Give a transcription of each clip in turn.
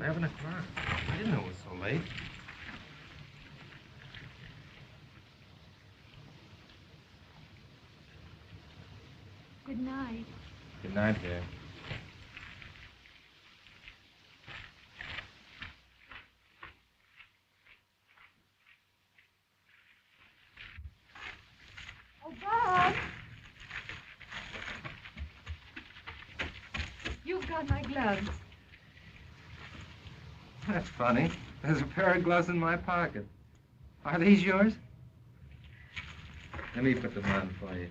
11 o'clock. I didn't know it was so late. Good night. Good night, dear. Oh, Bob! You've got my gloves. That's funny. There's a pair of gloves in my pocket. Are these yours? Let me put them on for you.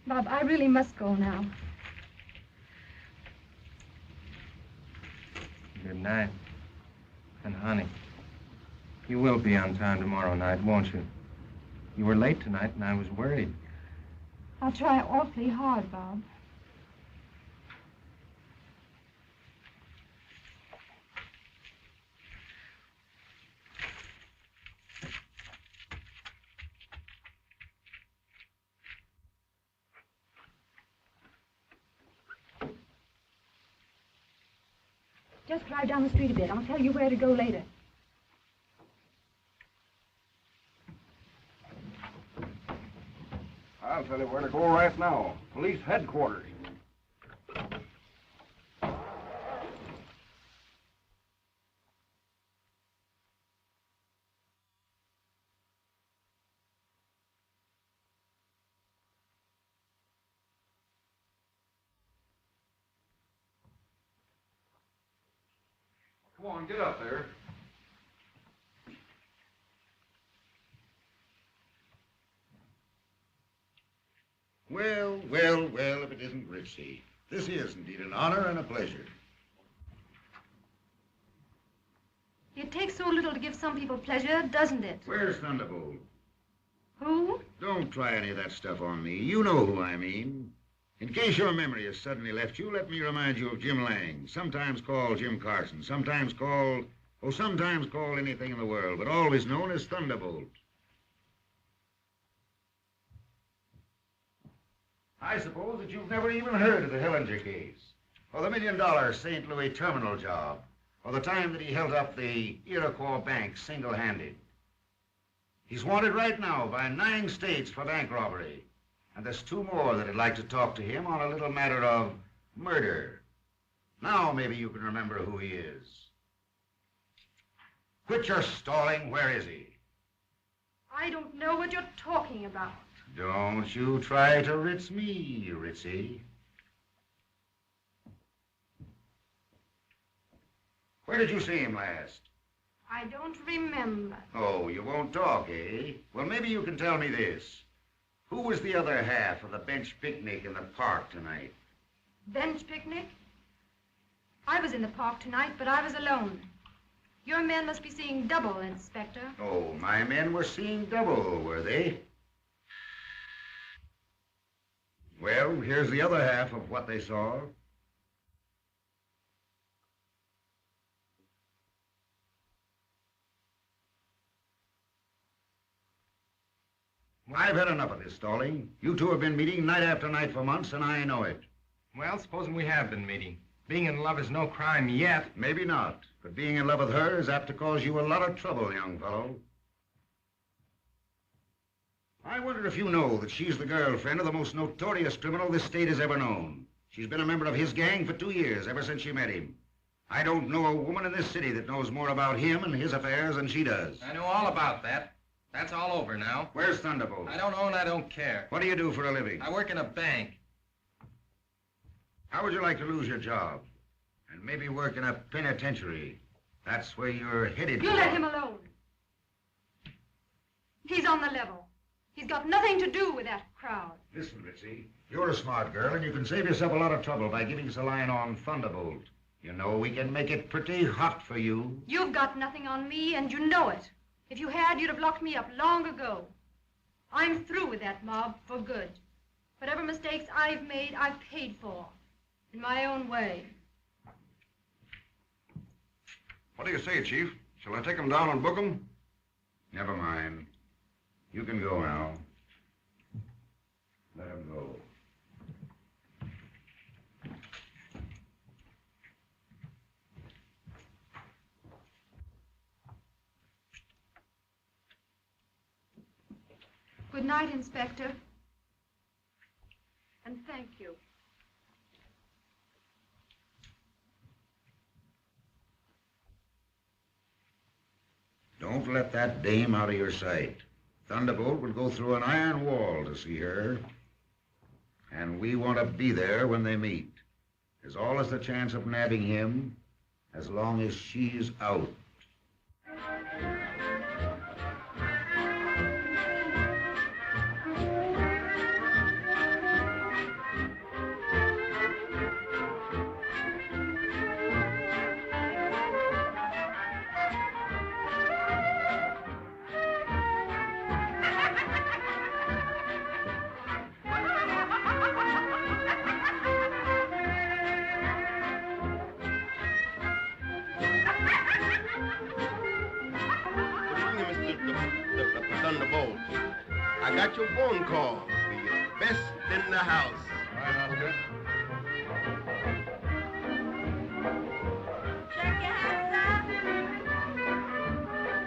Bob, I really must go now. Good night. And honey, you will be on time tomorrow night, won't you? You were late tonight and I was worried. I'll try awfully hard, Bob. Just drive down the street a bit. I'll tell you where to go later. I'll tell you where to go right now. Police headquarters. Come on, get up there. Well, well, well, if it isn't Ritzy. This is indeed an honor and a pleasure. It takes so little to give some people pleasure, doesn't it? Where's Thunderbolt? Who? Don't try any of that stuff on me. You know who I mean. In case your memory has suddenly left you, let me remind you of Jim Lang, sometimes called Jim Carson, sometimes called anything in the world, but always known as Thunderbolt. I suppose that you've never even heard of the Hellinger case, or the $1 million St. Louis terminal job, or the time that he held up the Iroquois Bank single-handed. He's wanted right now by 9 states for bank robbery, and there's 2 more that'd like to talk to him on a little matter of murder. Now maybe you can remember who he is. Quit your stalling. Where is he? I don't know what you're talking about. Don't you try to ritz me, Ritzy. Where did you see him last? I don't remember. Oh, you won't talk, eh? Well, maybe you can tell me this. Who was the other half of the bench picnic in the park tonight? Bench picnic? I was in the park tonight, but I was alone. Your men must be seeing double, Inspector. Oh, my men were seeing double, were they? Well, here's the other half of what they saw. I've had enough of this stalling. You two have been meeting night after night for months, and I know it. Well, supposing we have been meeting. Being in love is no crime yet. Maybe not, but being in love with her is apt to cause you a lot of trouble, young fellow. I wonder if you know that she's the girlfriend of the most notorious criminal this state has ever known. She's been a member of his gang for 2 years, ever since she met him. I don't know a woman in this city that knows more about him and his affairs than she does. I know all about that. That's all over now. Where's Thunderbolt? I don't know and I don't care. What do you do for a living? I work in a bank. How would you like to lose your job? And maybe work in a penitentiary. That's where you're headed. You let him alone. He's on the level. He's got nothing to do with that crowd. Listen, Ritzy, you're a smart girl, and you can save yourself a lot of trouble by giving us a line on Thunderbolt. You know, we can make it pretty hot for you. You've got nothing on me, and you know it. If you had, you'd have locked me up long ago. I'm through with that mob for good. Whatever mistakes I've made, I've paid for. In my own way. What do you say, Chief? Shall I take him down and book him? Never mind. You can go now. Let him go. night, Inspector. And thank you. Don't let that dame out of your sight. Thunderbolt will go through an iron wall to see her. And we want to be there when they meet. There's always the chance of nabbing him as long as she's out. Thunderbolt. I got your phone call. The best in the house. All right, Oscar. Check your hat,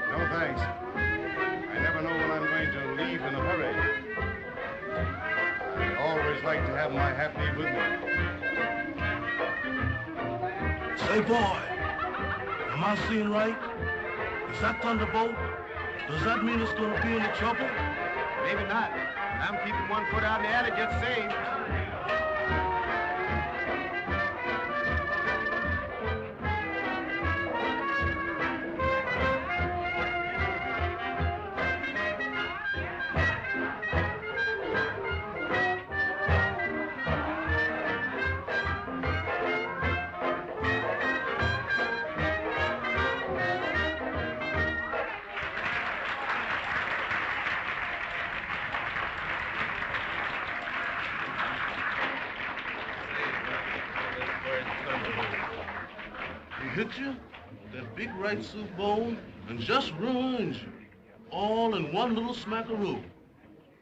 No, thanks. I never know when I'm going to leave in a hurry. I always like to have my hat leave with me. Hey, boy. Am I seeing right? Is that Thunderbolt? Does that mean it's going to be in trouble? Maybe not. I'm keeping one foot out in the alley just saved. Hit you, that big right suit bone, and just ruined you. All in one little smackaroo.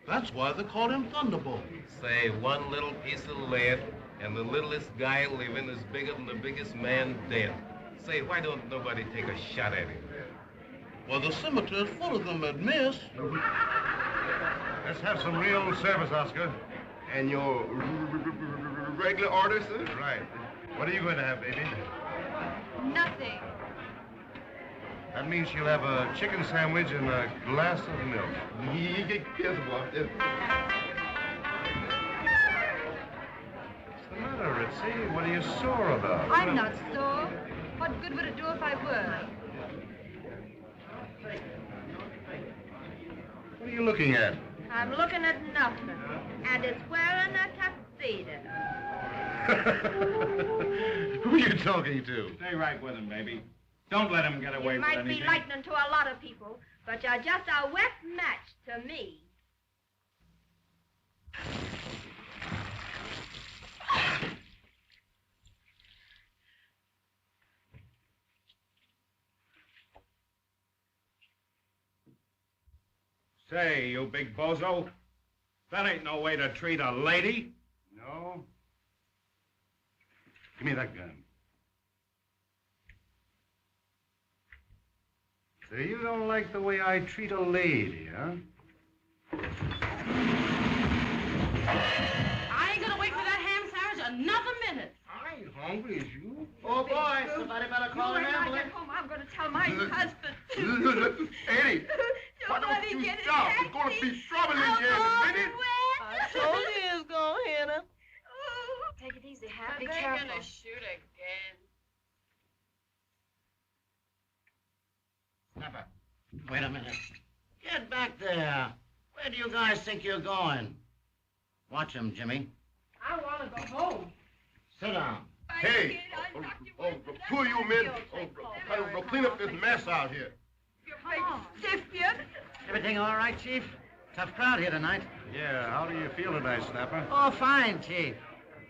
That's why they call him Thunderbolt. Say, one little piece of lead, and the littlest guy living is bigger than the biggest man dead. Say, why don't nobody take a shot at him? Well, the cemetery's full of them that miss. Let's have some real service, Oscar. And your regular order, sir? Right. What are you going to have, baby? Nothing. That means she'll have a chicken sandwich and a glass of milk. Yes, boy. Yes. What's the matter, Ritzy? What are you sore about? I'm not sore. What good would it do if I were? What are you looking at? I'm looking at nothing. And it's wearing a tuxedo. Who are you talking to? Stay right with him, baby. Don't let him get away You with might anything. be lightning to a lot of people, but you're just a wet match to me. Say, you big bozo, that ain't no way to treat a lady. No? Give me that gun. So you don't like the way I treat a lady, huh? I ain't gonna wait for that ham sandwich another minute. I ain't hungry as you. Oh, boy, somebody better call an When I ambulance. get home, I'm going to tell my husband. Eddie, why don't Nobody you get a stop? There's going to taxi. be trouble in I'm here in a all minute. wet. I told you he was gonna hit him. Take it easy, Hap. Be They're careful. gonna shoot again. Snapper, wait a minute. Get back there. Where do you guys think you're going? Watch him, Jimmy. I wanna go home. Sit down. Hey, two of you men, clean up this mess out here. Everything all right, Chief? Tough crowd here tonight. Yeah, how do you feel tonight, Snapper? Oh, fine, Chief.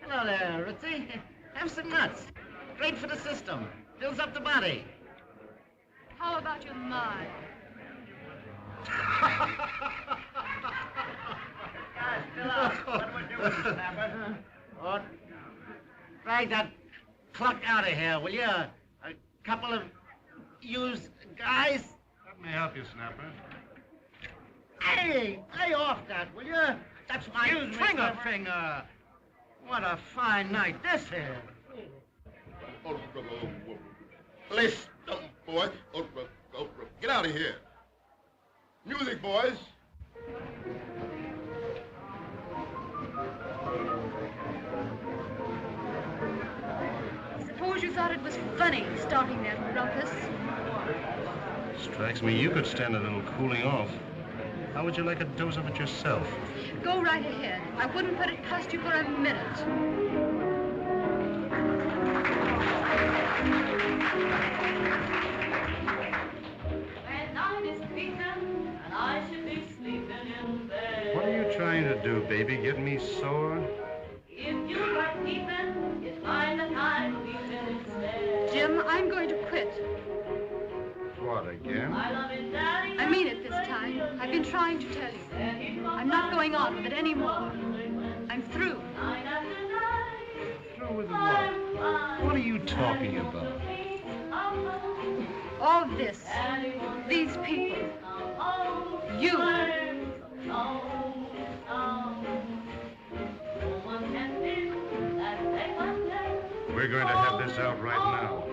Hello there, Ritzy. Have some nuts. Great for the system. Builds up the body. How about your mind? Guys, fill out. What we're doing, Snapper? Oh, drag that cluck out of here, will you? A couple of used guys? Let me help you, Snapper. Hey, lay off that, will you? That's my trigger finger. What a fine night this is. Listen, boys. Get out of here. Music, boys. Suppose you thought it was funny starting that ruckus. Strikes me you could stand a little cooling off. How would you like a dose of it yourself? Go right ahead. I wouldn't put it past you for a minute. When night is creeping and I should be sleeping in bed. What are you trying to do, baby? Get me sore? If you were keeping, you'd find that I'm weeping instead. Jim, I'm going to quit. What, again? I love it, Daddy. I mean it this time. I've been trying to tell you. I'm not going on with it anymore. I'm through. Through with what? What are you talking about? All this. These people. You. We're going to have this out right now.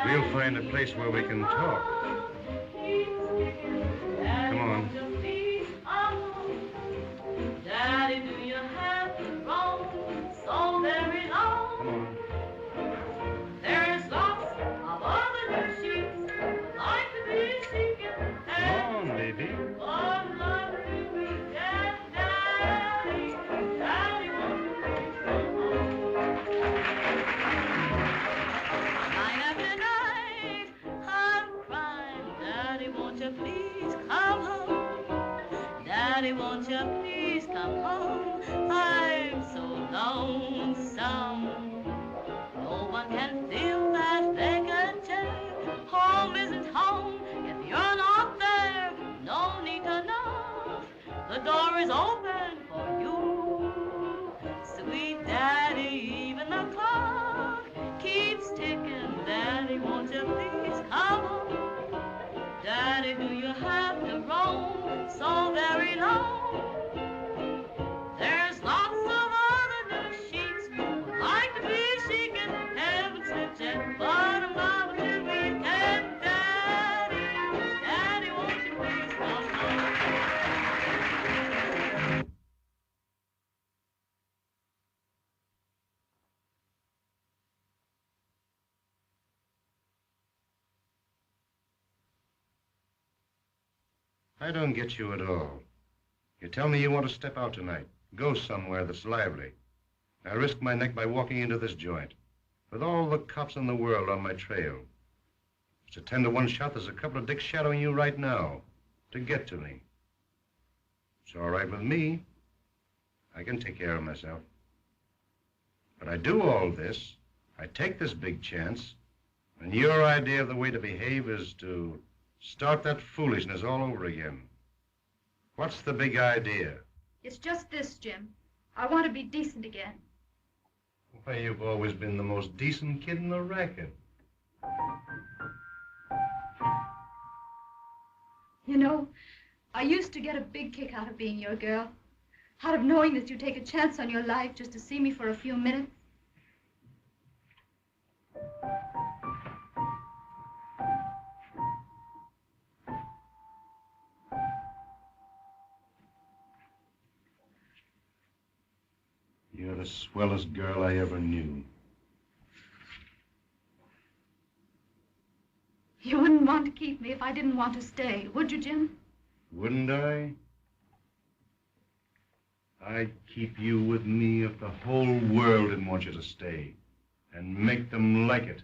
We'll find a place where we can talk. Come on. Daddy, do you have to roam so very long? Come on. There's lots of other new sheets like to be seeking. Come on, baby. What love do we get, Daddy? Daddy, won't you please come home? Night after night, I'm crying. Daddy, won't you please come home? Daddy, won't you please come home? I'm so lonesome. No one can fill that vacant chair. Home isn't home if you're not there. No need to knock. The door is open for you. Sweet Daddy, even the clock keeps ticking. Daddy, won't you please come home? Daddy, do you have to roam so very long? There's lots of other new sheets who'd like to be chic and haven't slipped yet, but I'm bound to be dead. Daddy, Daddy, won't you please come home? I don't get you at all. You tell me you want to step out tonight, go somewhere that's lively. I risk my neck by walking into this joint, with all the cops in the world on my trail. It's a 10 to 1 shot. There's a couple of dicks shadowing you right now to get to me. It's all right with me. I can take care of myself. But I do all this, I take this big chance, and your idea of the way to behave is to start that foolishness all over again. What's the big idea? It's just this, Jim. I want to be decent again. Why, you've always been the most decent kid in the racket. You know, I used to get a big kick out of being your girl. Out of knowing that you take a chance on your life just to see me for a few minutes. You're the swellest girl I ever knew. You wouldn't want to keep me if I didn't want to stay, would you, Jim? Wouldn't I? I'd keep you with me if the whole world didn't want you to stay. And make them like it.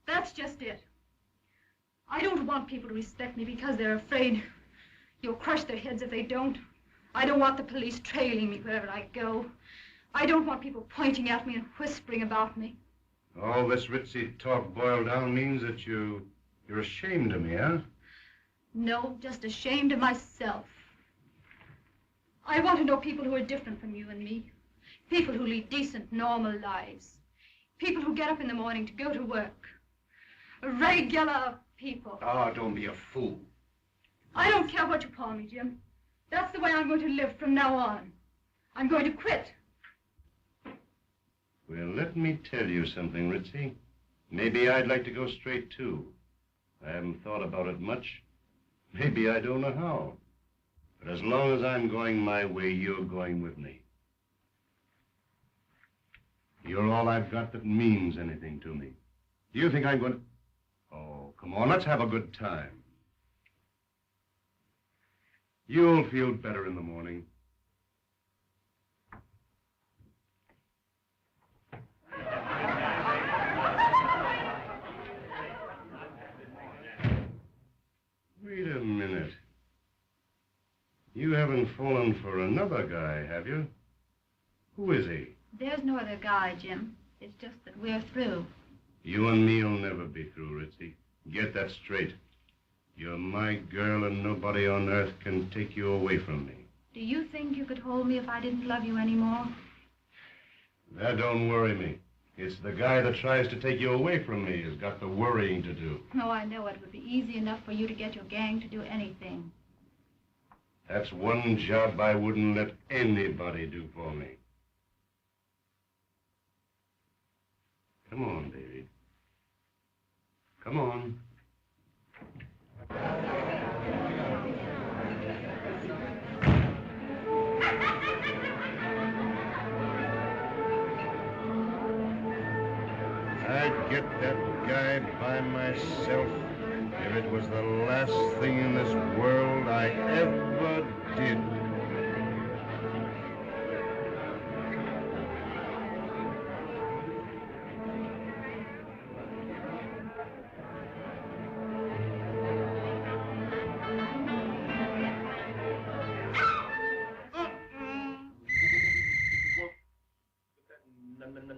That's just it. I don't want people to respect me because they're afraid you'll crush their heads if they don't. I don't want the police trailing me wherever I go. I don't want people pointing at me and whispering about me. All this ritzy talk boiled down means that you're ashamed of me, huh? No, just ashamed of myself. I want to know people who are different from you and me. People who lead decent, normal lives. People who get up in the morning to go to work. Regular people. Oh, don't be a fool. I don't care what you call me, Jim. That's the way I'm going to live from now on. I'm going to quit. Well, let me tell you something, Ritzy. Maybe I'd like to go straight, too. I haven't thought about it much. Maybe I don't know how. But as long as I'm going my way, you're going with me. You're all I've got that means anything to me. Do you think I'm going to... Oh, come on, let's have a good time. You'll feel better in the morning. Wait a minute. You haven't fallen for another guy, have you? Who is he? There's no other guy, Jim. It's just that we're through. You and me'll never be through, Ritzy. Get that straight. You're my girl, and nobody on earth can take you away from me. Do you think you could hold me if I didn't love you anymore? That don't worry me. It's the guy that tries to take you away from me has got the worrying to do. Oh, I know it would be easy enough for you to get your gang to do anything. That's one job I wouldn't let anybody do for me. Come on, baby. Come on. I'd get that guy by myself if it was the last thing in this world I ever did.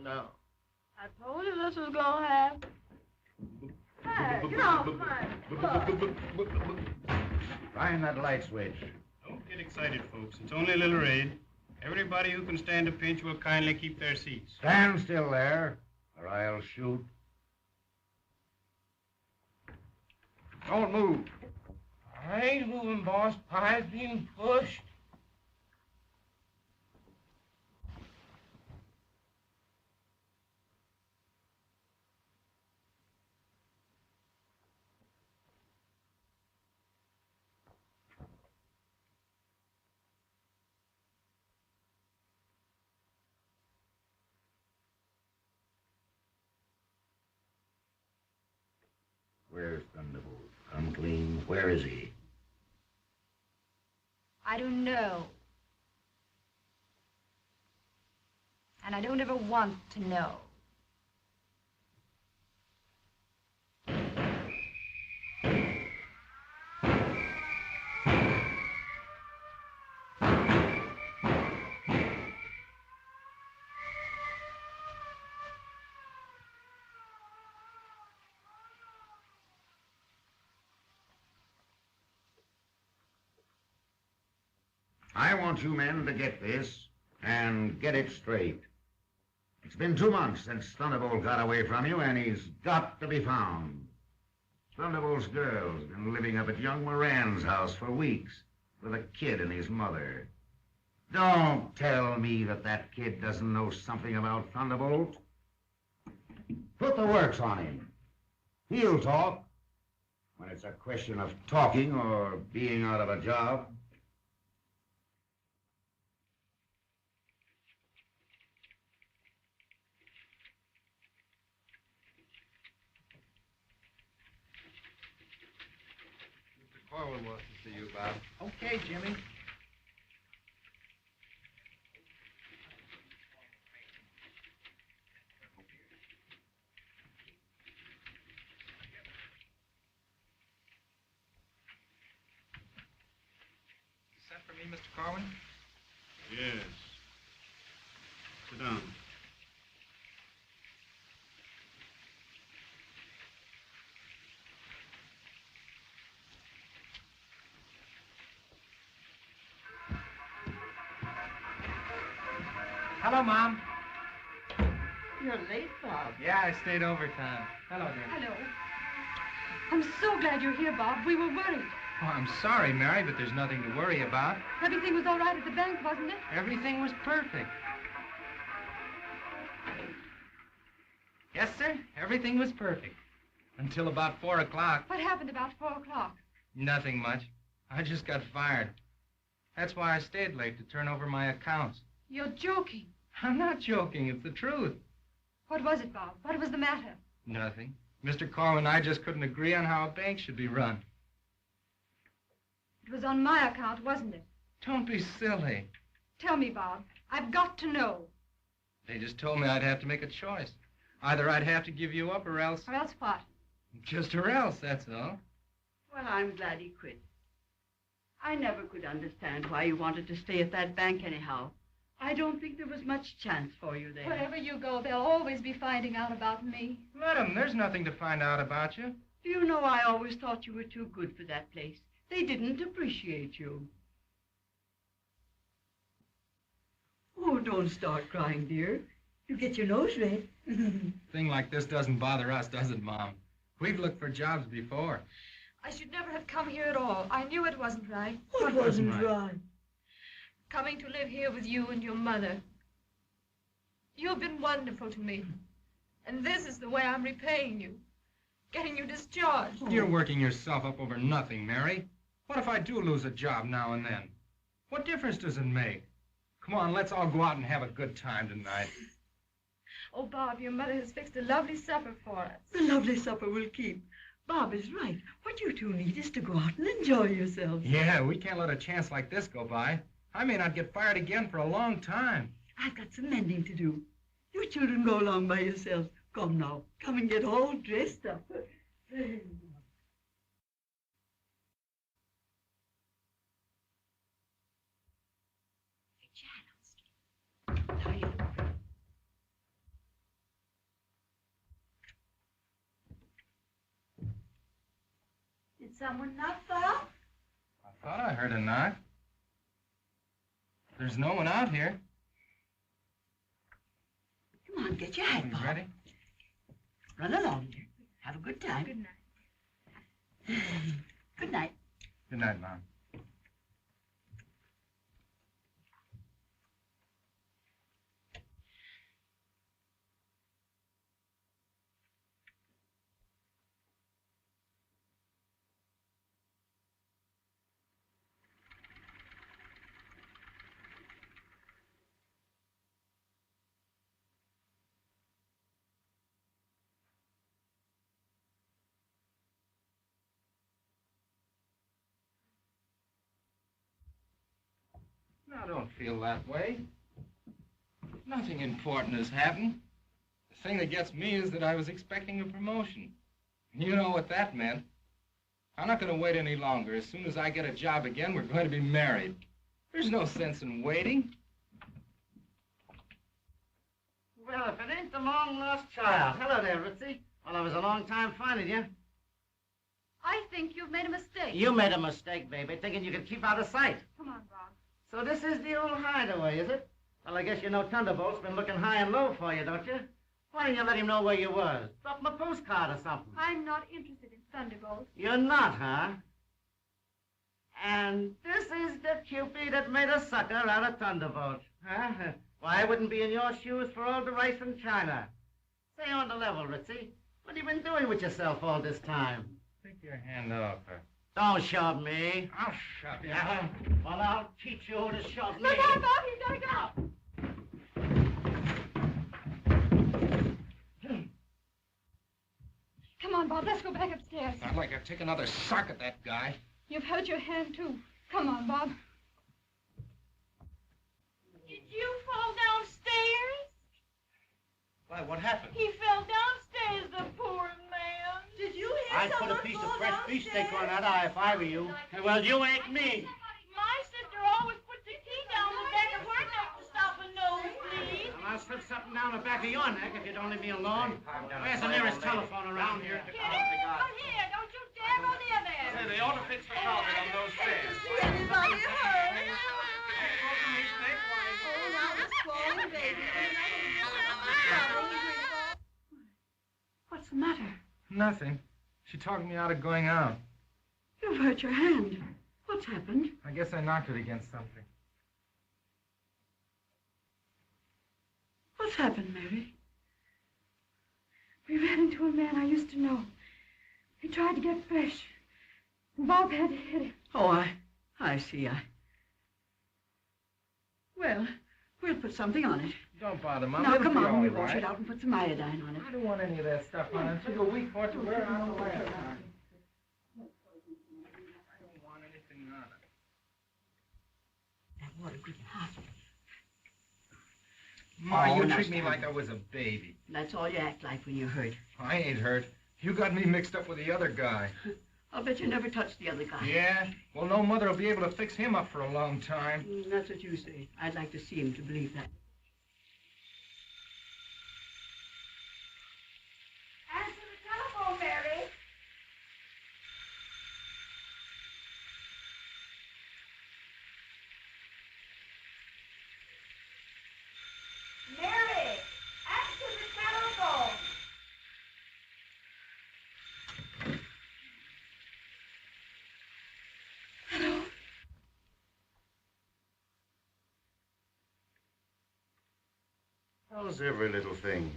No. I told you this was gonna happen. Hey, get off mine. Find that light switch. Don't get excited, folks. It's only a little raid. Everybody who can stand a pinch will kindly keep their seats. Stand still there, or I'll shoot. Don't move. I ain't moving, boss. Pie's being pushed. Where's Thunderbolt? Come clean. Where is he? I don't know. And I don't ever want to know. I want you men to get this and get it straight. It's been 2 months since Thunderbolt got away from you, and he's got to be found. Thunderbolt's girl's been living up at young Moran's house for weeks with a kid and his mother. Don't tell me that that kid doesn't know something about Thunderbolt. Put the works on him. He'll talk when it's a question of talking or being out of a job. Arlen wants to see you, Bob. Okay, Jimmy. Sent for me, Mr. Corwin? Yes. Sit down. Hello, Mom. you're late, Bob. Yeah, I stayed overtime. Hello, dear. Hello. I'm so glad you're here, Bob. We were worried. Oh, I'm sorry, Mary, but there's nothing to worry about. Everything was all right at the bank, wasn't it? Everything was perfect. Yes, sir. Everything was perfect. Until about 4 o'clock. What happened about 4 o'clock? Nothing much. I just got fired. That's why I stayed late to turn over my accounts. You're joking. I'm not joking. It's the truth. What was it, Bob? What was the matter? Nothing. Mr. Corwin and I just couldn't agree on how a bank should be run. It was on my account, wasn't it? Don't be silly. Tell me, Bob. I've got to know. They just told me I'd have to make a choice. Either I'd have to give you up or else... Or else what? Just or else, that's all. Well, I'm glad he quit. I never could understand why you wanted to stay at that bank anyhow. I don't think there was much chance for you there. Wherever you go, they'll always be finding out about me. Let 'em. There's nothing to find out about you. Do you know, I always thought you were too good for that place. They didn't appreciate you. Oh, don't start crying, dear. You get your nose red. Thing like this doesn't bother us, does it, Mom? We've looked for jobs before. I should never have come here at all. I knew it wasn't right. What wasn't right? Coming to live here with you and your mother. You've been wonderful to me. And this is the way I'm repaying you. Getting you discharged. You're working yourself up over nothing, Mary. What if I do lose a job now and then? What difference does it make? Come on, let's all go out and have a good time tonight. Oh, Bob, your mother has fixed a lovely supper for us. The lovely supper will keep. Bob is right. What you two need is to go out and enjoy yourselves. Yeah, we can't let a chance like this go by. I may not get fired again for a long time. I've got some mending to do. You children go along by yourselves. Come now. Come and get all dressed up. Did someone knock, Bob? I thought I heard a knock. There's no one out here. Come on, get your hat, You Bob. ready? Run along, dear. Have a good time. Good night. Good night. Good night, Mom. Now, don't feel that way. Nothing important has happened. The thing that gets me is that I was expecting a promotion. You know what that meant. I'm not going to wait any longer. As soon as I get a job again, we're going to be married. There's no sense in waiting. Well, if it ain't the long-lost child. Hello there, Ritzy. Well, it was a long time finding you. I think you've made a mistake. You made a mistake, baby, thinking you could keep out of sight. Come on, Bob. So this is the old hideaway, is it? Well, I guess you know Thunderbolt's been looking high and low for you, don't you? Why didn't you let him know where you was? Drop him a postcard or something. I'm not interested in Thunderbolt. You're not, huh? And this is the Cupid that made a sucker out of Thunderbolt, huh? Why, I wouldn't be in your shoes for all the rice in China. Stay on the level, Ritzy. What have you been doing with yourself all this time? Take your hand off her. Don't shove me. I'll shove you. Yeah? Well, I'll teach you who to shove me. Look out, Bob. He's got to go. Come on, Bob. Let's go back upstairs. I'd like to take another suck at that guy. You've hurt your hand, too. Come on, Bob. Did you fall downstairs? Why, what happened? He fell downstairs, the poor man. Did you hear I'd put a piece of fresh beefsteak on that eye if I were you. Well, you ain't me. My sister always puts the key down the back of her neck to stop a nosebleed. Well, I'll slip something down the back of your neck if you'd only be alone. Where's the nearest telephone around here? Kitty, come here. Don't you dare go near there. Say, they ought to fix the carpet on those stairs. Anybody hurt? Broken beefsteak, why? Oh, that was falling, baby. What's the matter? Nothing. She talked me out of going out. You've hurt your hand. What's happened? I guess I knocked it against something. What's happened, Mary? We ran into a man I used to know. He tried to get fresh. And Bob had to hit him. Oh, I see. Well, we'll put something on it. Don't bother, Mom. Now, It'll come be on, all we'll wash right. it out and put some iodine on it. I don't want any of that stuff on it. It took a week for it to wear out. I don't want anything on it. That water good hot. Ma, you now treat me stand like up. I was a baby. That's all you act like when you're hurt. I ain't hurt. You got me mixed up with the other guy. I'll bet you never touched the other guy. Yeah? Well, no mother will be able to fix him up for a long time. That's what you say. I'd like to see him to believe that. Answer the telephone, Mary. Mary, answer the telephone. Hello? How's every little thing?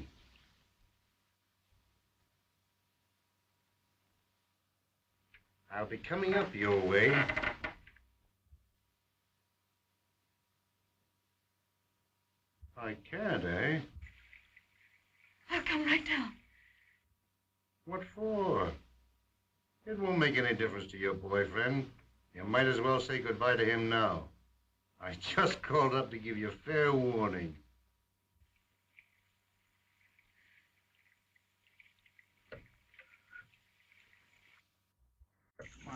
I'll be coming up your way. I can't, eh? I'll come right down. What for? It won't make any difference to your boyfriend. You might as well say goodbye to him now. I just called up to give you fair warning.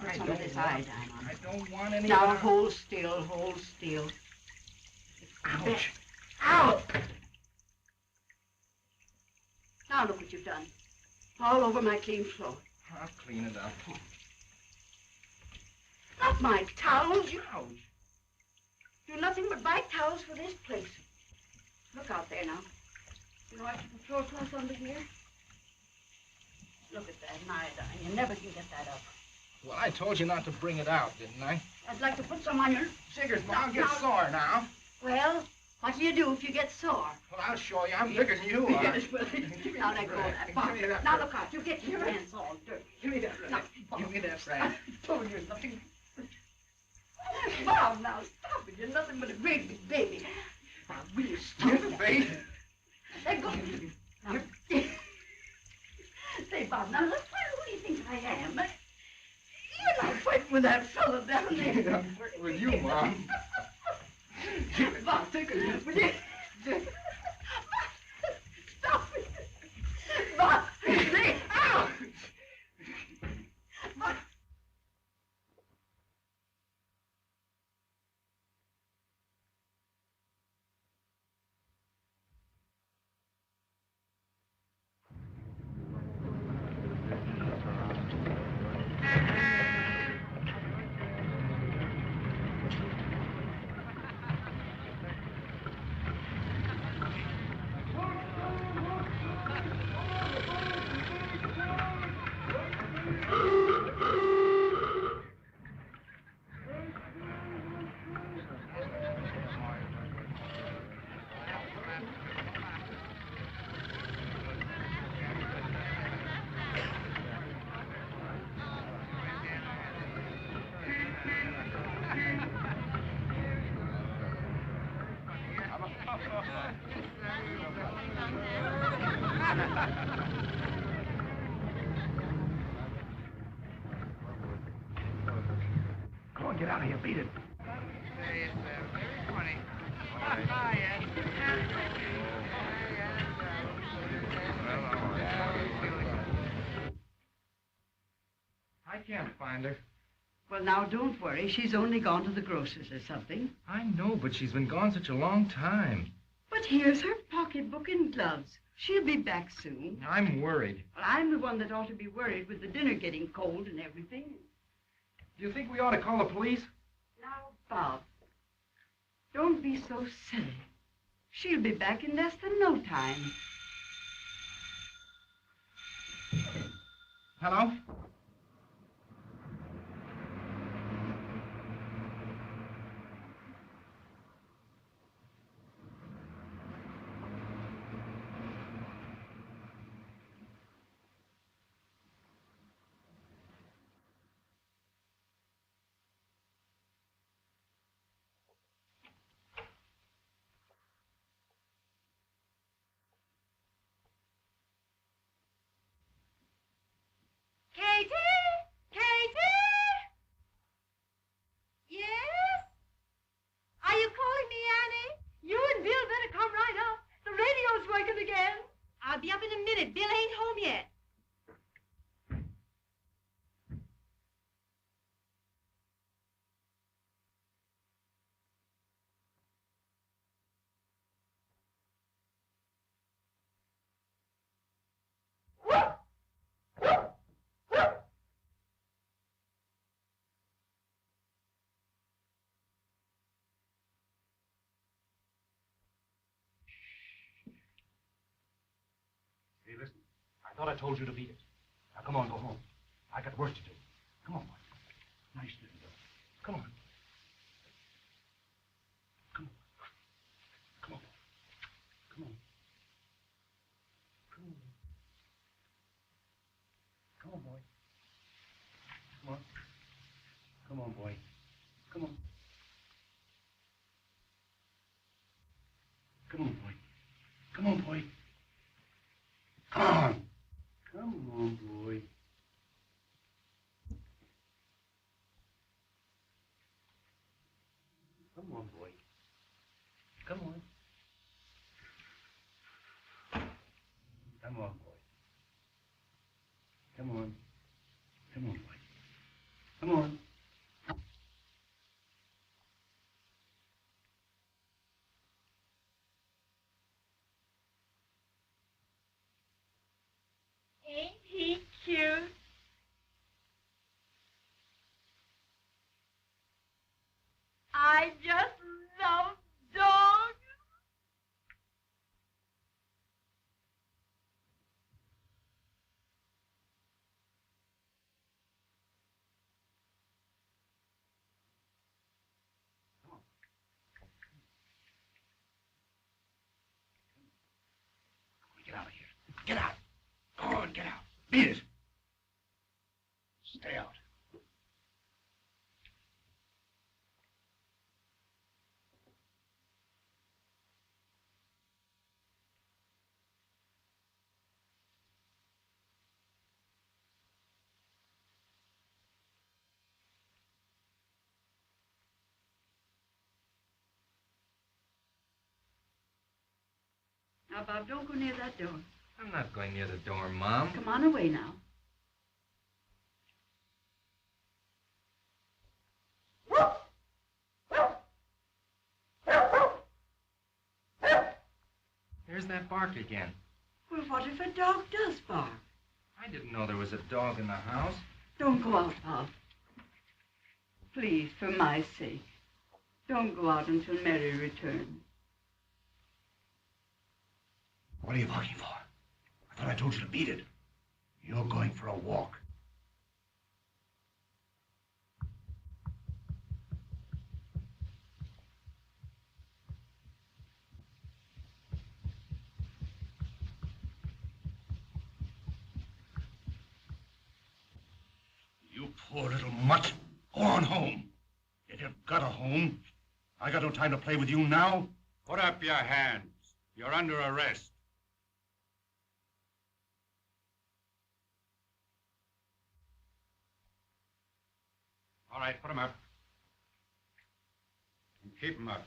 Put some of this iodine on it. I don't want any Now, of that. hold still, hold still. Ouch. Ow! Now look what you've done. All over my clean floor. I'll clean it up. Not my towels, you do nothing but buy towels for this place. Look out there now. You know I put the floor cloth under here? Look at that, an iodine. You never can get that up. Well, I told you not to bring it out, didn't I? I'd like to put some on your... Figures, but I'll get sore now. Well, what do you do if you get sore? Well, I'll show you. I'm bigger than you are. Yes, well, now let go of that box. Give me that Now rag. look out, you get your hands all dirty. Give me that rag. Give me that rag. I told you nothing. Bob, now stop it. You're nothing but a great big baby. Now, will you stop You're the baby. Let go. Now, say, Bob, now look, who do you think I am? You're not fighting with that fella down there. I'm fighting with you, Mom. Bob, take a look. Will you? Stop it. Bob, say, ow! Bob. Come on, get out of here. Beat it. I can't find her. Well, now, don't worry. She's only gone to the grocer's or something. I know, but she's been gone such a long time. But here's her pocketbook and gloves. She'll be back soon. I'm worried. Well, I'm the one that ought to be worried with the dinner getting cold and everything. Do you think we ought to call the police? Now, Bob, don't be so silly. She'll be back in less than no time. Hello? Katie? Katie? Yes? Are you calling me, Annie? You and Bill better come right up. The radio's working again. I'll be up in a minute. Bill ain't home yet. Hey, listen. I thought I told you to beat it. Now, come on, go home. I got work to do. Come on, boy. Nice little girl. Come on. Come on. Come on. Come on. Come on. Come on, boy. Come on. Come on, boy. Come on. Come on, boy. Come on, boy. Come on. Come on, boy. Come on, boy. Come on. Come on, boy. Come on. Come on, boy. Come on. Ain't he cute? I just love dogs. Get out of here. Get out. Go on, get out. Beat it. Stay out. Now, Bob, don't go near that door. I'm not going near the door, Mom. Come on away now. Here's that bark again. Well, what if a dog does bark? I didn't know there was a dog in the house. Don't go out, Bob. Please, for my sake. Don't go out until Mary returns. What are you barking for? I thought I told you to beat it. You're going for a walk. You poor little mutt. Go on home. If you've got a home. I got no time to play with you now. Put up your hands. You're under arrest. All right, put him up. And keep him up.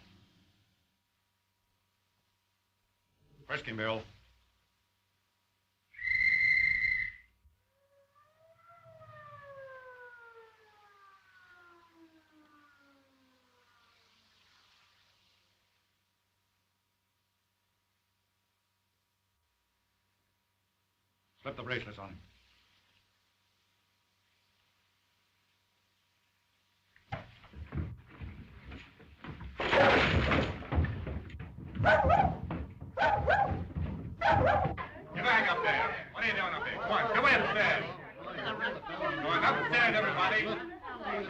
Frisk him, Bill. Slip the bracelets on him. Get back up there. What are you doing up there? Come on, come in. Way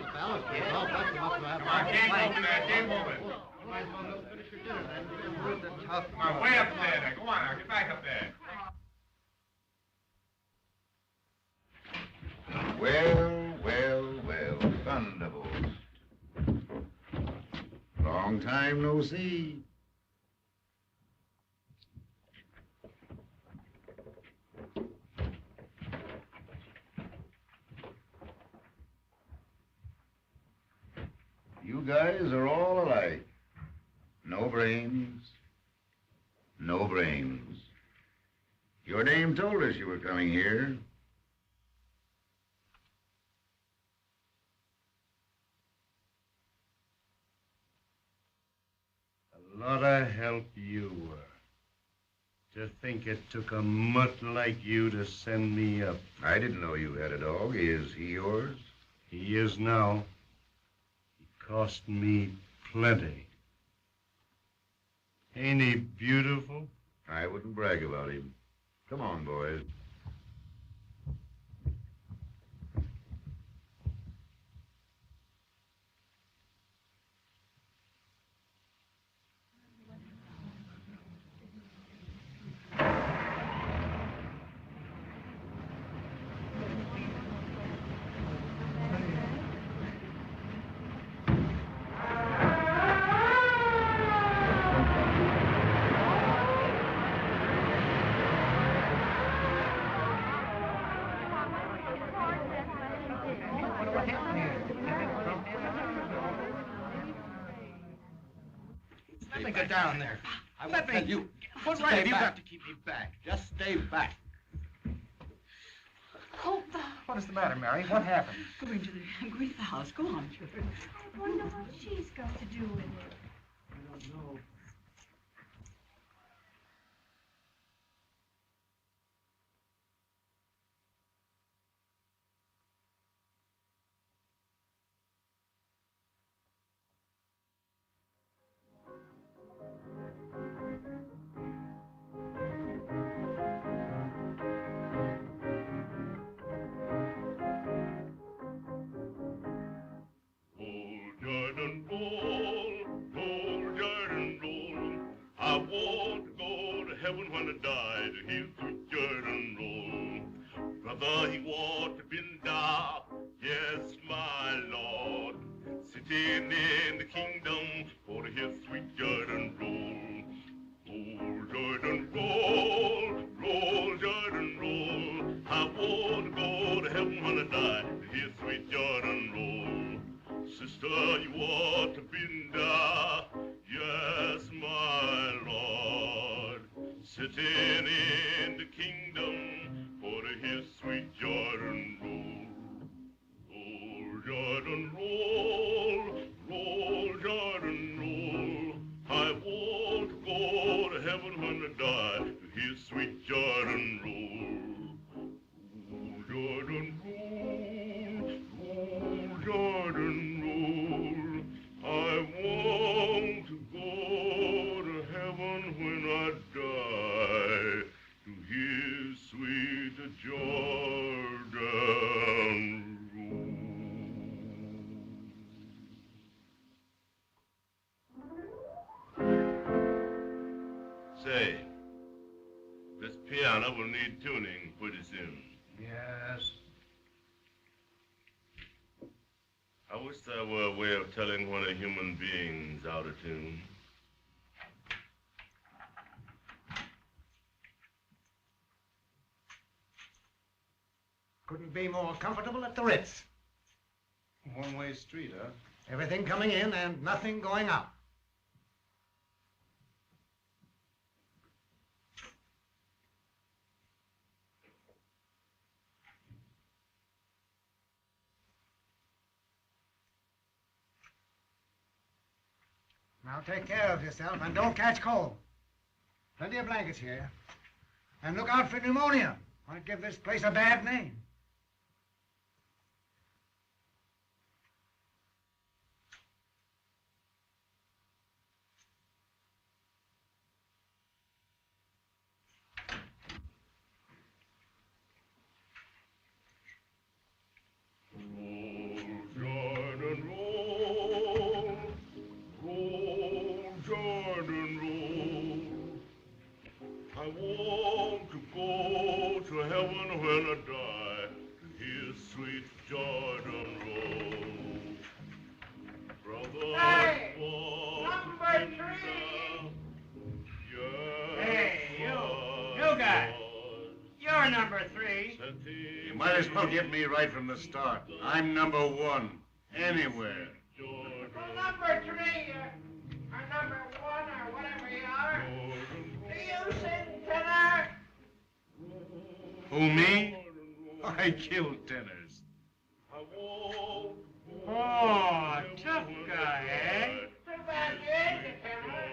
up there. Now, go on now. Get back up there. Well, Thunderbolt. Long time no see. You guys are all alike. No brains. No brains. Your name told us you were coming here. A lot of help you were. To think it took a mutt like you to send me up. I didn't know you had a dog. Is he yours? He is now. He cost me plenty. Ain't he beautiful? I wouldn't brag about him. Come on, boys. Let me get down there. Let me. You. What right have you got to keep me back? Just stay back. Hold the... What is the matter, Mary? What happened? Go into the house. Go on, children. I wonder what she's got to do with it. I don't know. Say, this piano will need tuning pretty soon. Yes. I wish there were a way of telling when a human being's out of tune. Couldn't be more comfortable at the Ritz. One-way street, huh? Everything coming in and nothing going out. Now take care of yourself and don't catch cold. Plenty of blankets here. And look out for pneumonia. Might give this place a bad name. Might as well get me right from the start. I'm number one, anywhere. Well, number 3, or number 1, or whatever you are. Do you sing tenor? Who, me? I killed tenors. Oh, tough guy, eh? Too bad you ain't a tenor.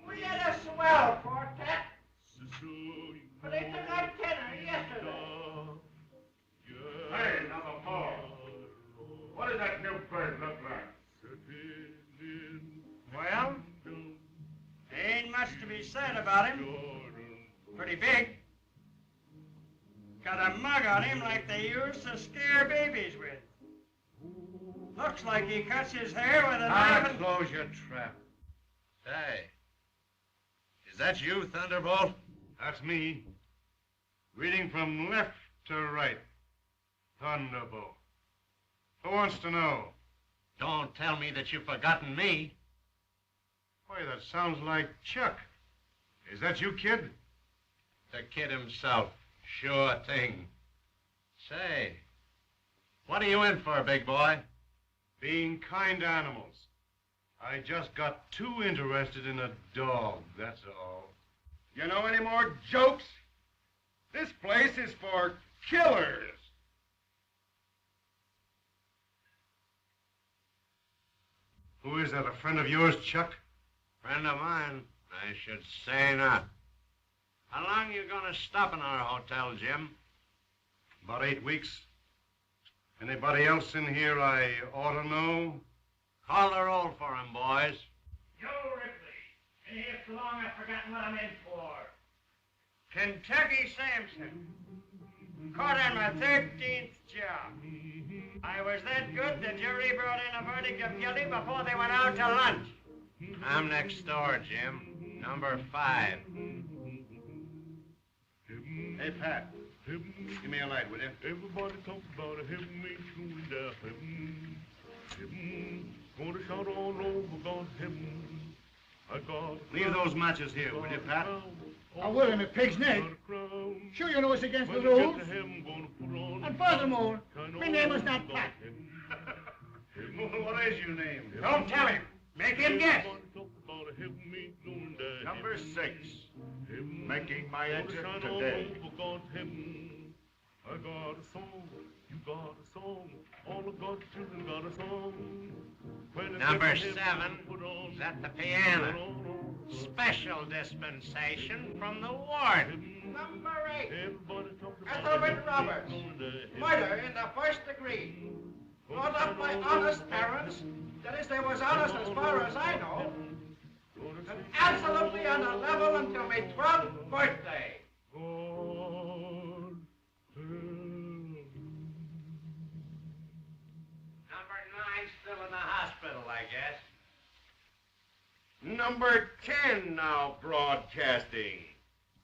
We had a swell quartet. But they took our tenor yesterday. Hey, number 4. What does that new bird look like? Well, ain't much to be said about him. Pretty big. Got a mug on him like they used to scare babies with. Looks like he cuts his hair with a knife and... Close your trap. Say, is that you, Thunderbolt? That's me. Reading from left to right. Thunderbolt. Who wants to know? Don't tell me that you've forgotten me. Why, that sounds like Chuck. Is that you, kid? The kid himself. Sure thing. Say, what are you in for, big boy? Being kind animals. I just got too interested in a dog, that's all. You know any more jokes? This place is for killers. Who is that, a friend of yours, Chuck? Friend of mine? I should say not. How long you gonna stop in our hotel, Jim? About 8 weeks. Anybody else in here I ought to know? Call the roll for him, boys. Joe Ripley. Been here so long I've forgotten what I'm in for. Kentucky Sampson. Caught on my 13th job. I was that good the jury brought in a verdict of guilty before they went out to lunch. I'm next door, Jim. Number 5. Hey, Pat. Give me a light, will you? Everybody talk about a heaven me going down heaven. Heaven. Gonna shout all over God heaven. I got. Leave those matches here, will you, Pat? I will in a pig's neck. Sure you know it's against the rules. And furthermore, my name is not Pat. What is your name? Don't tell him. Make him guess. Number 6. Making my exit today. I got a song, you got a song, all of God's children got a song. Number 7 is at the piano. Special dispensation from the warden. Number 8. Ethelbert Roberts. Murder in the first degree. Brought up by honest parents. That is, they was honest as far as I know. And absolutely on a level until my 12th birthday. Number 9's still in the hospital, I guess. Number 10 now broadcasting.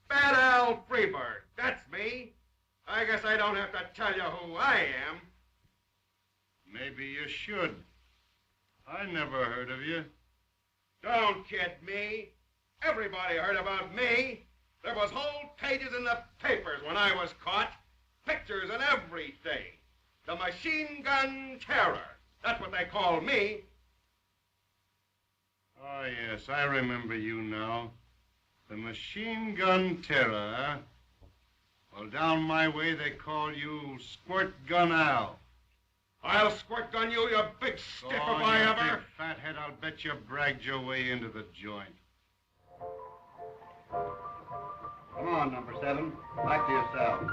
Bad Al Freebird. That's me. I guess I don't have to tell you who I am. Maybe you should. I never heard of you. Don't kid me. Everybody heard about me. There was whole pages in the papers when I was caught. Pictures and everything. The Machine Gun Terror. That's what they call me. Oh, yes, I remember you now. The Machine Gun Terror, huh? Well, down my way, they call you Squirt Gun Al. I'll squirt gun you, you big stiff, if I you ever... big fathead, I'll bet you bragged your way into the joint. Come on, number 7. Back to your cell.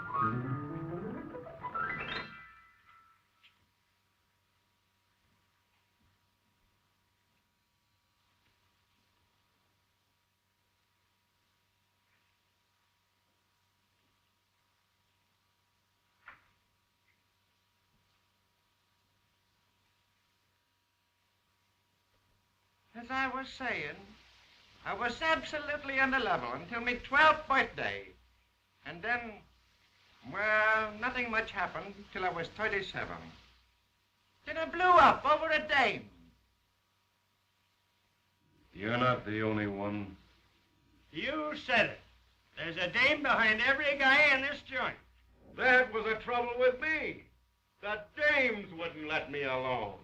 As I was saying, I was absolutely on the level until my 12th birthday. And then, well, nothing much happened till I was 37. Then I blew up over a dame. You're not the only one. You said it. There's a dame behind every guy in this joint. That was the trouble with me. The dames wouldn't let me alone.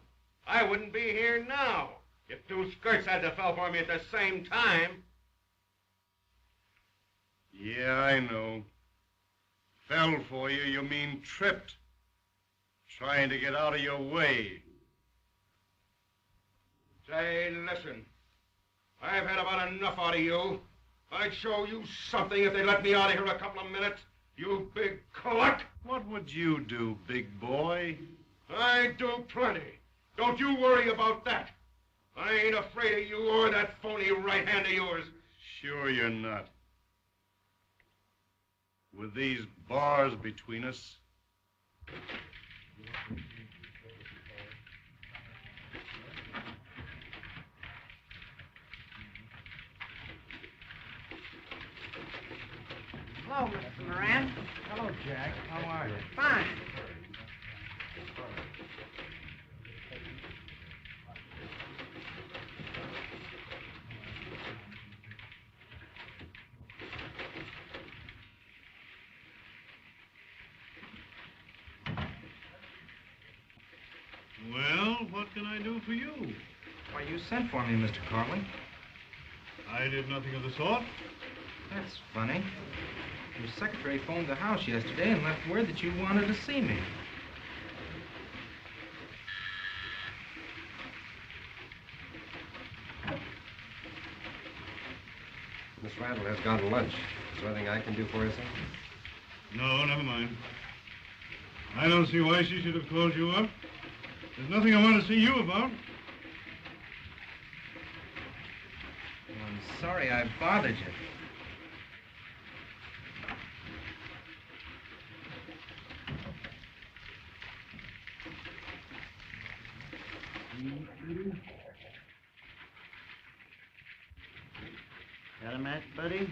I wouldn't be here now if two skirts had to fell for me at the same time. Yeah, I know. Fell for you, you mean tripped. Trying to get out of your way. Say, listen. I've had about enough out of you. I'd show you something if they let me out of here a couple of minutes. You big clerk. What would you do, big boy? I'd do plenty. Don't you worry about that. I ain't afraid of you or that phony right hand of yours. Sure you're not. With these bars between us. Hello, Mr. Moran. Hello, Jack. How are you? Fine. Well, what can I do for you? Why, you sent for me, Mr. Carlin. I did nothing of the sort. That's funny. Your secretary phoned the house yesterday and left word that you wanted to see me. Miss Randall has gone to lunch. Is there anything I can do for you, sir? No, never mind. I don't see why she should have called you up. There's nothing I want to see you about. Well, I'm sorry I bothered you. Got a match, buddy?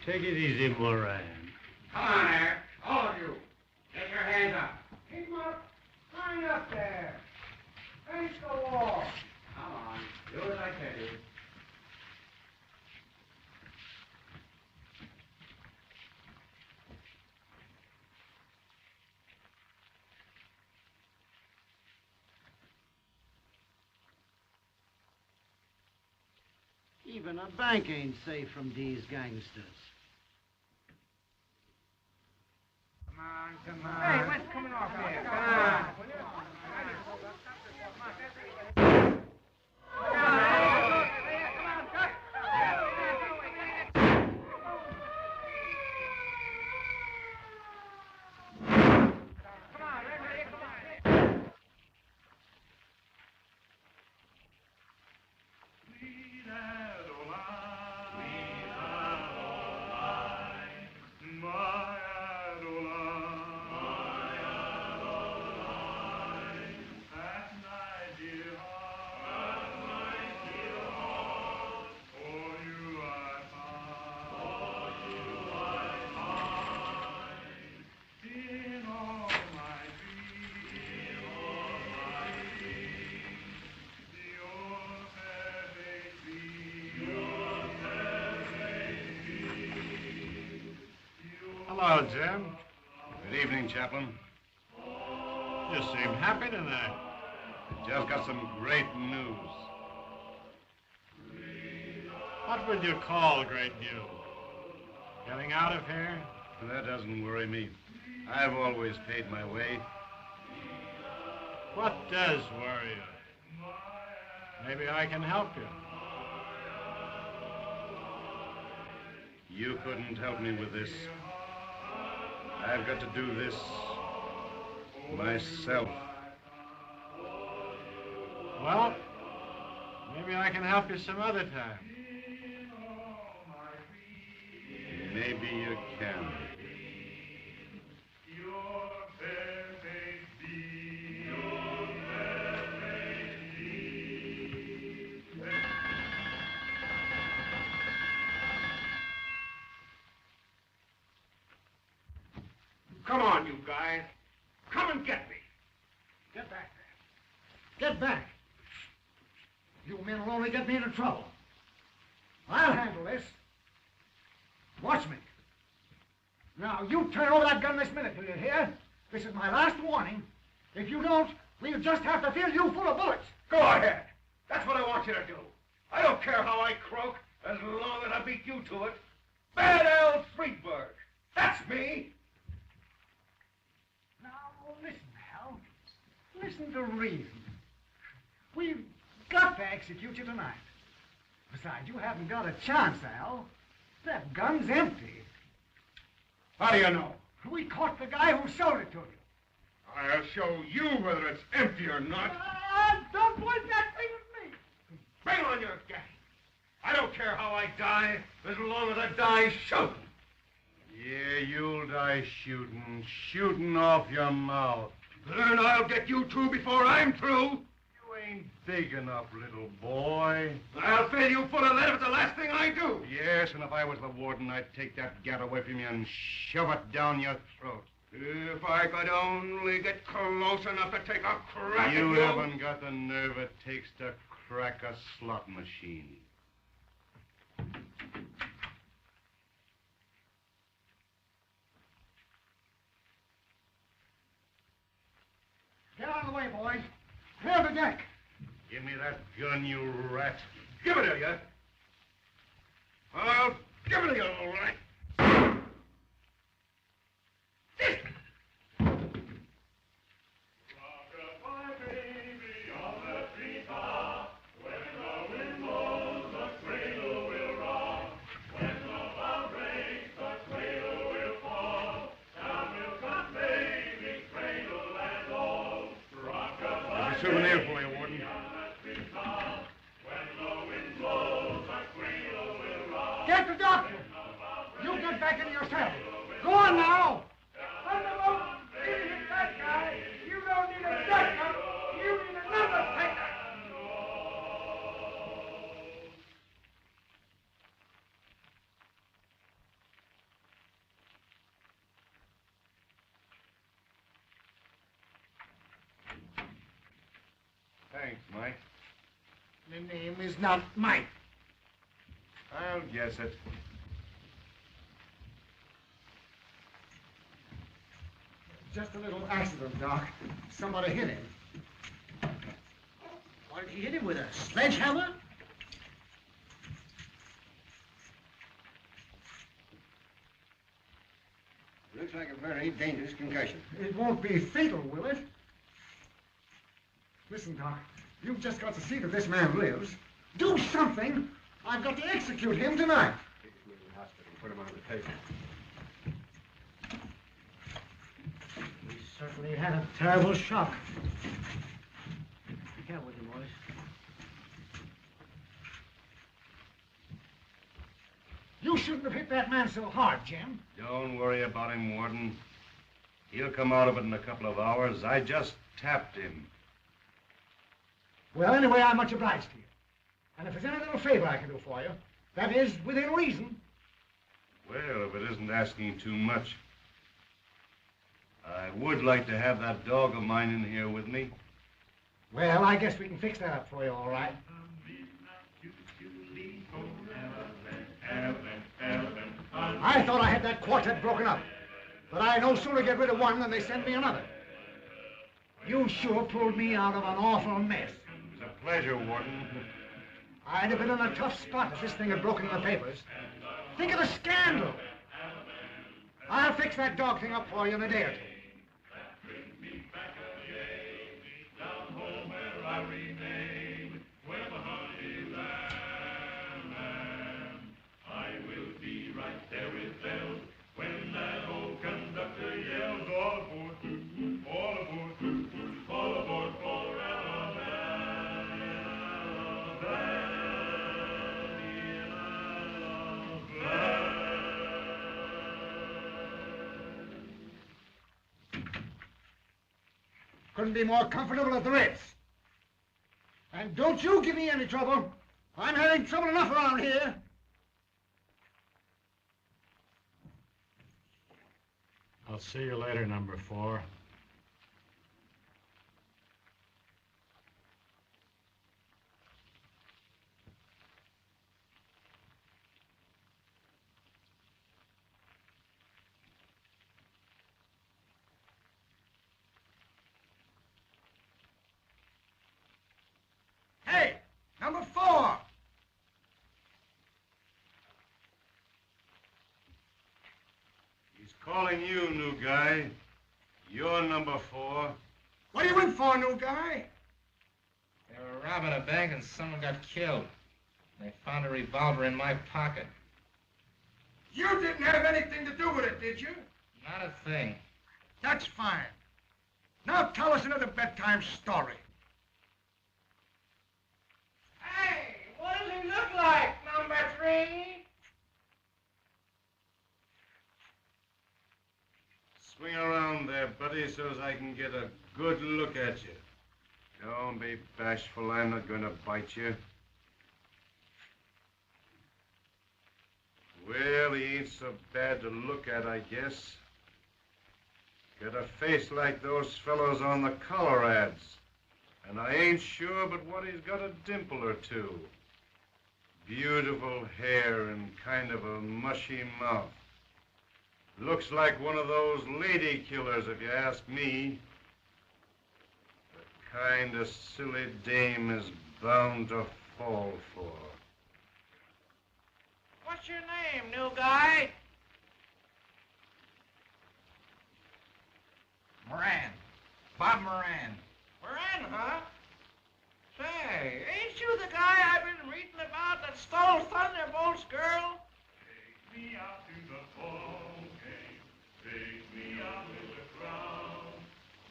Take it easy, Moran. Come on there, all of you. Get your hands up. Keep them up. Line up there. Face the wall. Come on, do as I tell you. Even a bank ain't safe from these gangsters. Come on. Hey, what's coming off here? Come on. Hello, Jim. Good evening, Chaplain. You seem happy tonight. I just got some great news. What would you call great news? Getting out of here? That doesn't worry me. I've always paid my way. What does worry you? Maybe I can help you. You couldn't help me with this. I've got to do this myself. Well, maybe I can help you some other time. Maybe you can. Come on, you guys. Come and get me. Get back there. Get back. You men will only get me into trouble. I'll handle this. Watch me. Now, you turn over that gun this minute, do you hear? This is my last warning. If you don't, we'll just have to fill you full of bullets. Go ahead. That's what I want you to do. I don't care how I croak, as long as I beat you to it. Bad Al Friedberg. That's me. Now, listen, Hal. Listen to reason. We've got to execute you tonight. Besides, you haven't got a chance, Al. That gun's empty. How do you know? We caught the guy who sold it to you. I'll show you whether it's empty or not. Don't point that thing at me. Bring on your gas. I don't care how I die, as long as I die shooting. Yeah, you'll die shooting. Shooting off your mouth. Then I'll get you two before I'm through. You ain't big enough, little boy. I'll fill you full of lead if it's the last thing I do. Yes, and if I was the warden, I'd take that gat away from you and shove it down your throat. If I could only get close enough to take a crack at You you. haven't got the nerve it takes to crack a slot machine. Get out of the way, boys. Clear the deck. Give me that gun, you rat. Give it to you. I'll give it to you, all right. Souvenir for you, Warden. Get the doctor. You get back into your cell. Go on now. Thunderbolt, you hit that guy. You don't need a backup. You need an undertaker. Thanks, Mike. The name is not Mike. I'll guess it. Just a little accident, Doc. Somebody hit him. What did he hit him with, a sledgehammer? Looks like a very dangerous concussion. It won't be fatal, will it? Listen, Doc, you've just got to see that this man lives. Do something! I've got to execute him tonight. Take him to the hospital. Put him on the table. He certainly had a terrible shock. Be careful with him, boys. You shouldn't have hit that man so hard, Jim. Don't worry about him, Warden. He'll come out of it in a couple of hours. I just tapped him. Well, anyway, I'm much obliged to you. And if there's any little favor I can do for you, that is, within reason. Well, if it isn't asking too much, I would like to have that dog of mine in here with me. Well, I guess we can fix that up for you, all right. I thought I had that quartet broken up, but I no sooner get rid of one than they send me another. You sure pulled me out of an awful mess. It's a pleasure, Warden. I'd have been in a tough spot if this thing had broken in the papers. Think of the scandal. I'll fix that dog thing up for you in a day or two. Couldn't be more comfortable at the Ritz. And don't you give me any trouble. I'm having trouble enough around here. I'll see you later, number 4. He's calling you, new guy. You're number 4. What are you in for, new guy? They were robbing a bank and someone got killed. They found a revolver in my pocket. You didn't have anything to do with it, did you? Not a thing. That's fine. Now tell us another bedtime story. Hey, what does he look like, number 3? Swing around there, buddy, so as I can get a good look at you. Don't be bashful. I'm not going to bite you. Well, he ain't so bad to look at, I guess. Got a face like those fellows on the collar ads. And I ain't sure but what he's got a dimple or two. Beautiful hair and kind of a mushy mouth. Looks like one of those lady killers, if you ask me. The kind of silly dame is bound to fall for. What's your name, new guy? Moran. Bob Moran. Moran, huh? Say, ain't you the guy I've been reading about that stole Thunderbolt's girl? Take me out to the ball game. Take me out to the ground.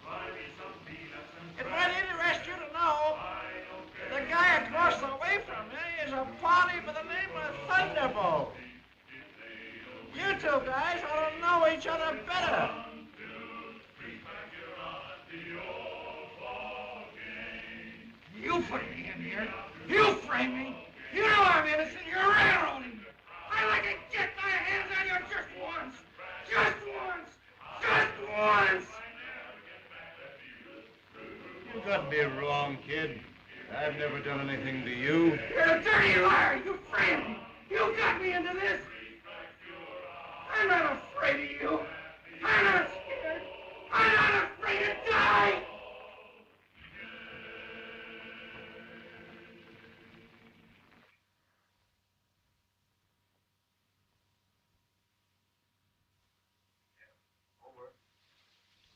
Buy me some peanuts and It might interest you to know the guy across the way from me is a party by the name of Thunderbolt. You two guys ought to know each other better. You put me in here. You frame me. You know I'm innocent. You're railroading me. I like to get my hands on you just once. Just once. Just once. You got me wrong, kid. I've never done anything to you. You're a dirty liar. You framed me. You got me into this. I'm not afraid of you. I'm not scared. I'm not afraid to die.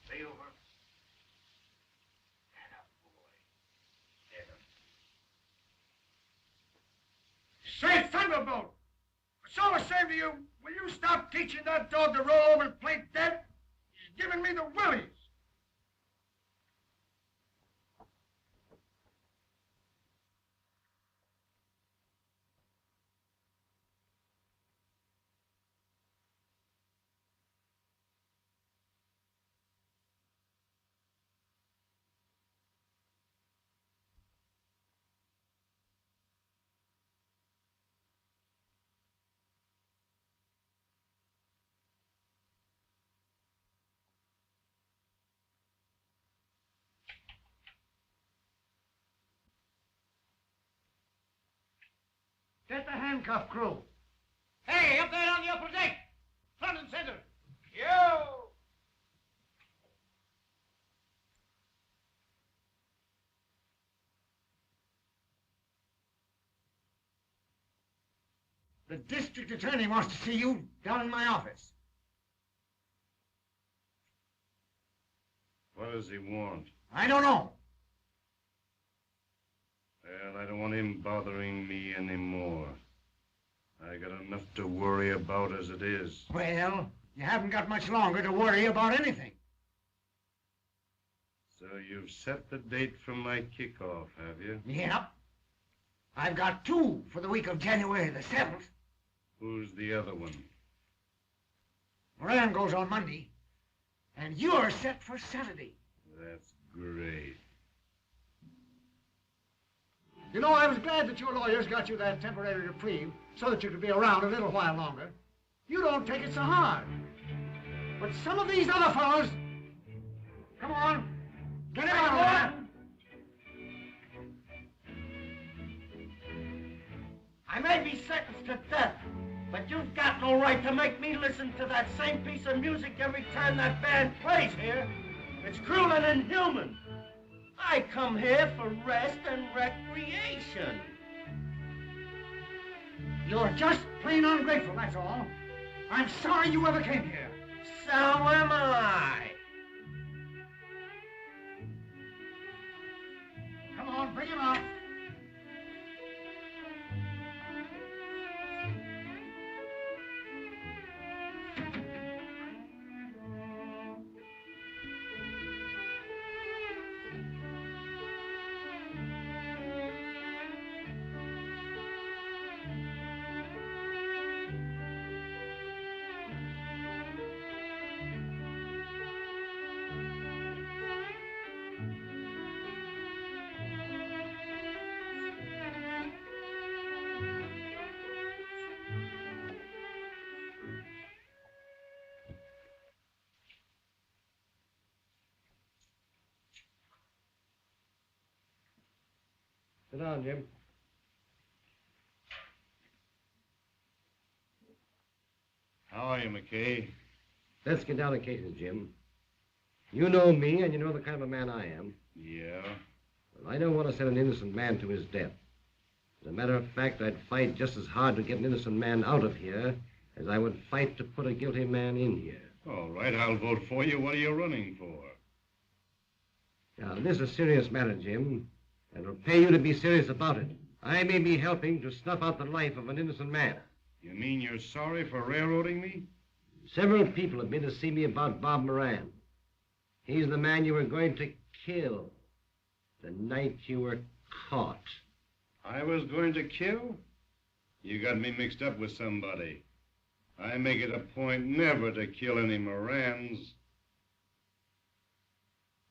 Stay over. Say, Thunderbolt, it's all the same to you. Will you stop teaching that dog to roll over and play dead? He's giving me the willies. Get the handcuff crew. Hey, up there on the upper deck. Front and center. You! The district attorney wants to see you down in my office. What does he want? I don't know. Well, I don't want him bothering me anymore. I got enough to worry about as it is. Well, you haven't got much longer to worry about anything. So you've set the date for my kickoff, have you? Yep. I've got 2 for the week of January the 7th. Who's the other one? Moran goes on Monday, and you're set for Saturday. That's great. You know, I was glad that your lawyers got you that temporary reprieve so that you could be around a little while longer. You don't take it so hard. But some of these other fellows... Come on, get him out of there. I may be sentenced to death, but you've got no right to make me listen to that same piece of music every time that band plays here. It's cruel and inhuman. I come here for rest and recreation. You're just plain ungrateful, that's all. I'm sorry you ever came here. So am I. Come on, bring him out. Sit down, Jim. How are you, McKay? Let's get down to cases, Jim. You know me, and you know the kind of a man I am. Yeah? Well, I don't want to send an innocent man to his death. As a matter of fact, I'd fight just as hard to get an innocent man out of here as I would fight to put a guilty man in here. All right, I'll vote for you. What are you running for? Now, this is a serious matter, Jim, and it'll pay you to be serious about it. I may be helping to snuff out the life of an innocent man. You mean you're sorry for railroading me? Several people have been to see me about Bob Moran. He's the man you were going to kill the night you were caught. I was going to kill? You got me mixed up with somebody. I make it a point never to kill any Morans.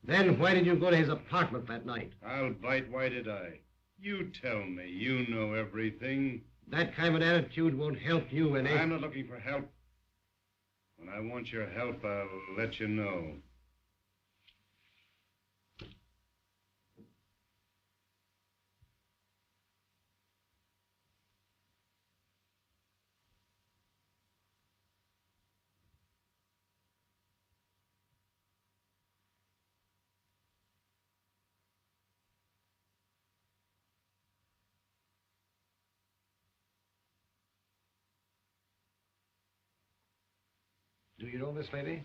Then why did you go to his apartment that night? I'll bite, why did I? You tell me. You know everything. That kind of an attitude won't help you any. I'm not looking for help. When I want your help, I'll let you know. Do you know this lady?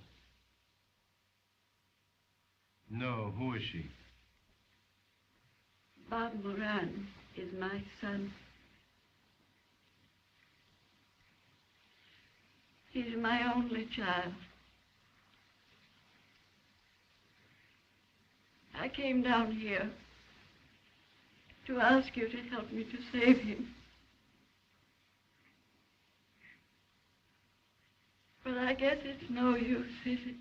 No, who is she? Bob Moran is my son. He's my only child. I came down here to ask you to help me to save him. But I guess it's no use, is it?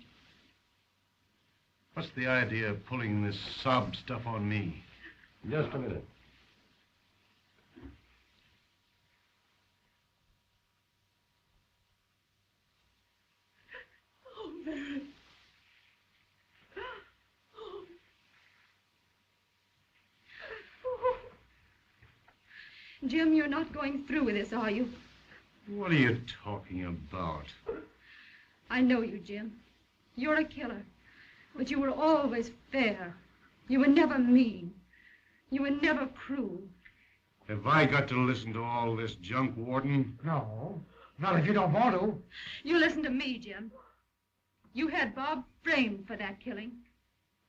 What's the idea of pulling this sob stuff on me? Just a minute. Oh, Mary. Jim, you're not going through with this, are you? What are you talking about? I know you, Jim. You're a killer. But you were always fair. You were never mean. You were never cruel. Have I got to listen to all this junk, Warden? No. Not if you don't want to. You listen to me, Jim. You had Bob framed for that killing.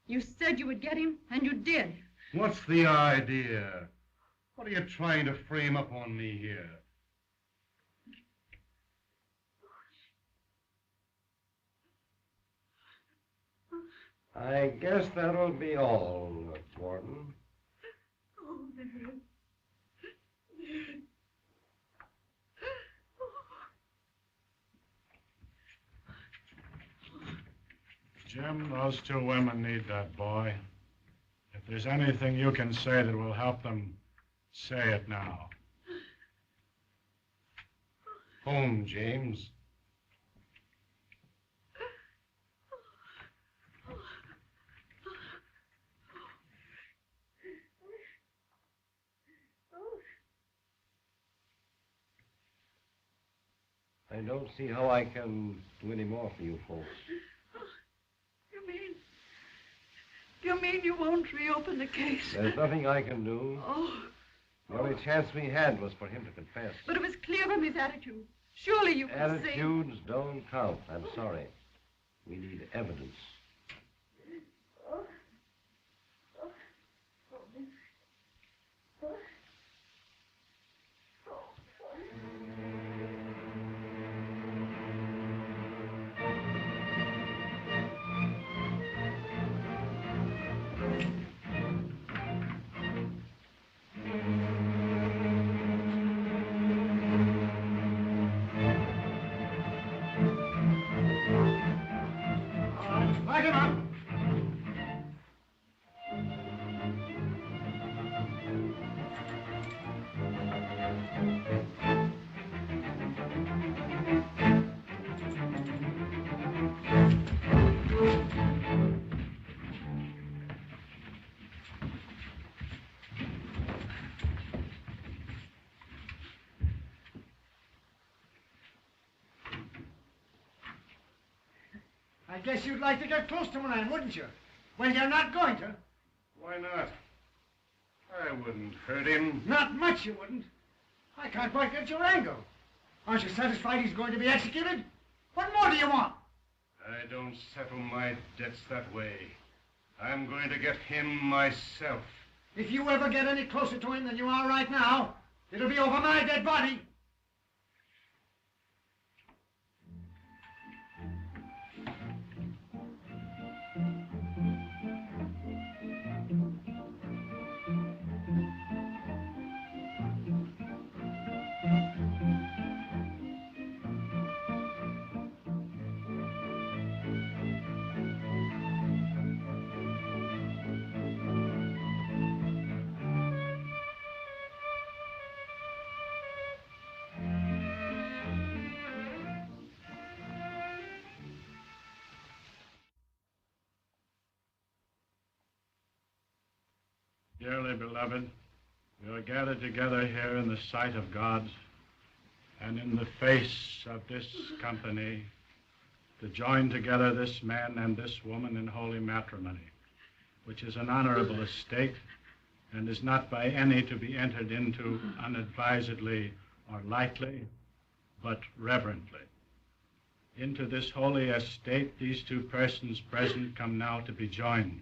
You said you would get him, and you did. What's the idea? What are you trying to frame up on me here? I guess that'll be all, Warden. Oh, Mary. Mary. Jim, those two women need that boy. If there's anything you can say that will help them, say it now. Home, James. I don't see how I can do any more for you folks. You mean you won't reopen the case? There's nothing I can do. Oh. The only chance we had was for him to confess. But it was clear from his attitude. Surely you could see. Attitudes don't count. I'm sorry. We need evidence. Light him up. I guess you'd like to get close to Moran, wouldn't you? Well, you're not going to. Why not? I wouldn't hurt him. Not much you wouldn't. I can't quite get your angle. Aren't you satisfied he's going to be executed? What more do you want? I don't settle my debts that way. I'm going to get him myself. If you ever get any closer to him than you are right now, it'll be over my dead body. Dearly beloved, we are gathered together here in the sight of God and in the face of this company to join together this man and this woman in holy matrimony, which is an honorable estate and is not by any to be entered into unadvisedly or lightly, but reverently. Into this holy estate these two persons present come now to be joined.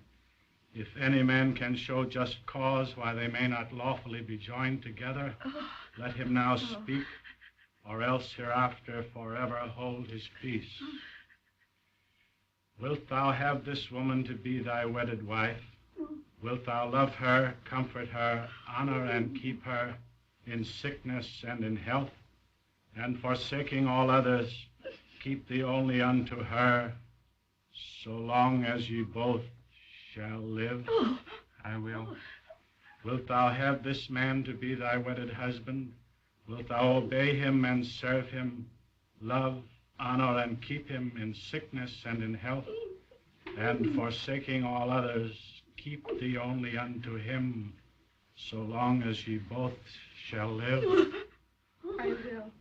If any man can show just cause why they may not lawfully be joined together, let him now speak, or else hereafter forever hold his peace. Wilt thou have this woman to be thy wedded wife? Wilt thou love her, comfort her, honor and keep her in sickness and in health, and forsaking all others, keep thee only unto her, so long as ye both shall live? I will. Wilt thou have this man to be thy wedded husband? Wilt thou obey him and serve him, love, honor, and keep him in sickness and in health, and forsaking all others, keep thee only unto him, so long as ye both shall live? I will.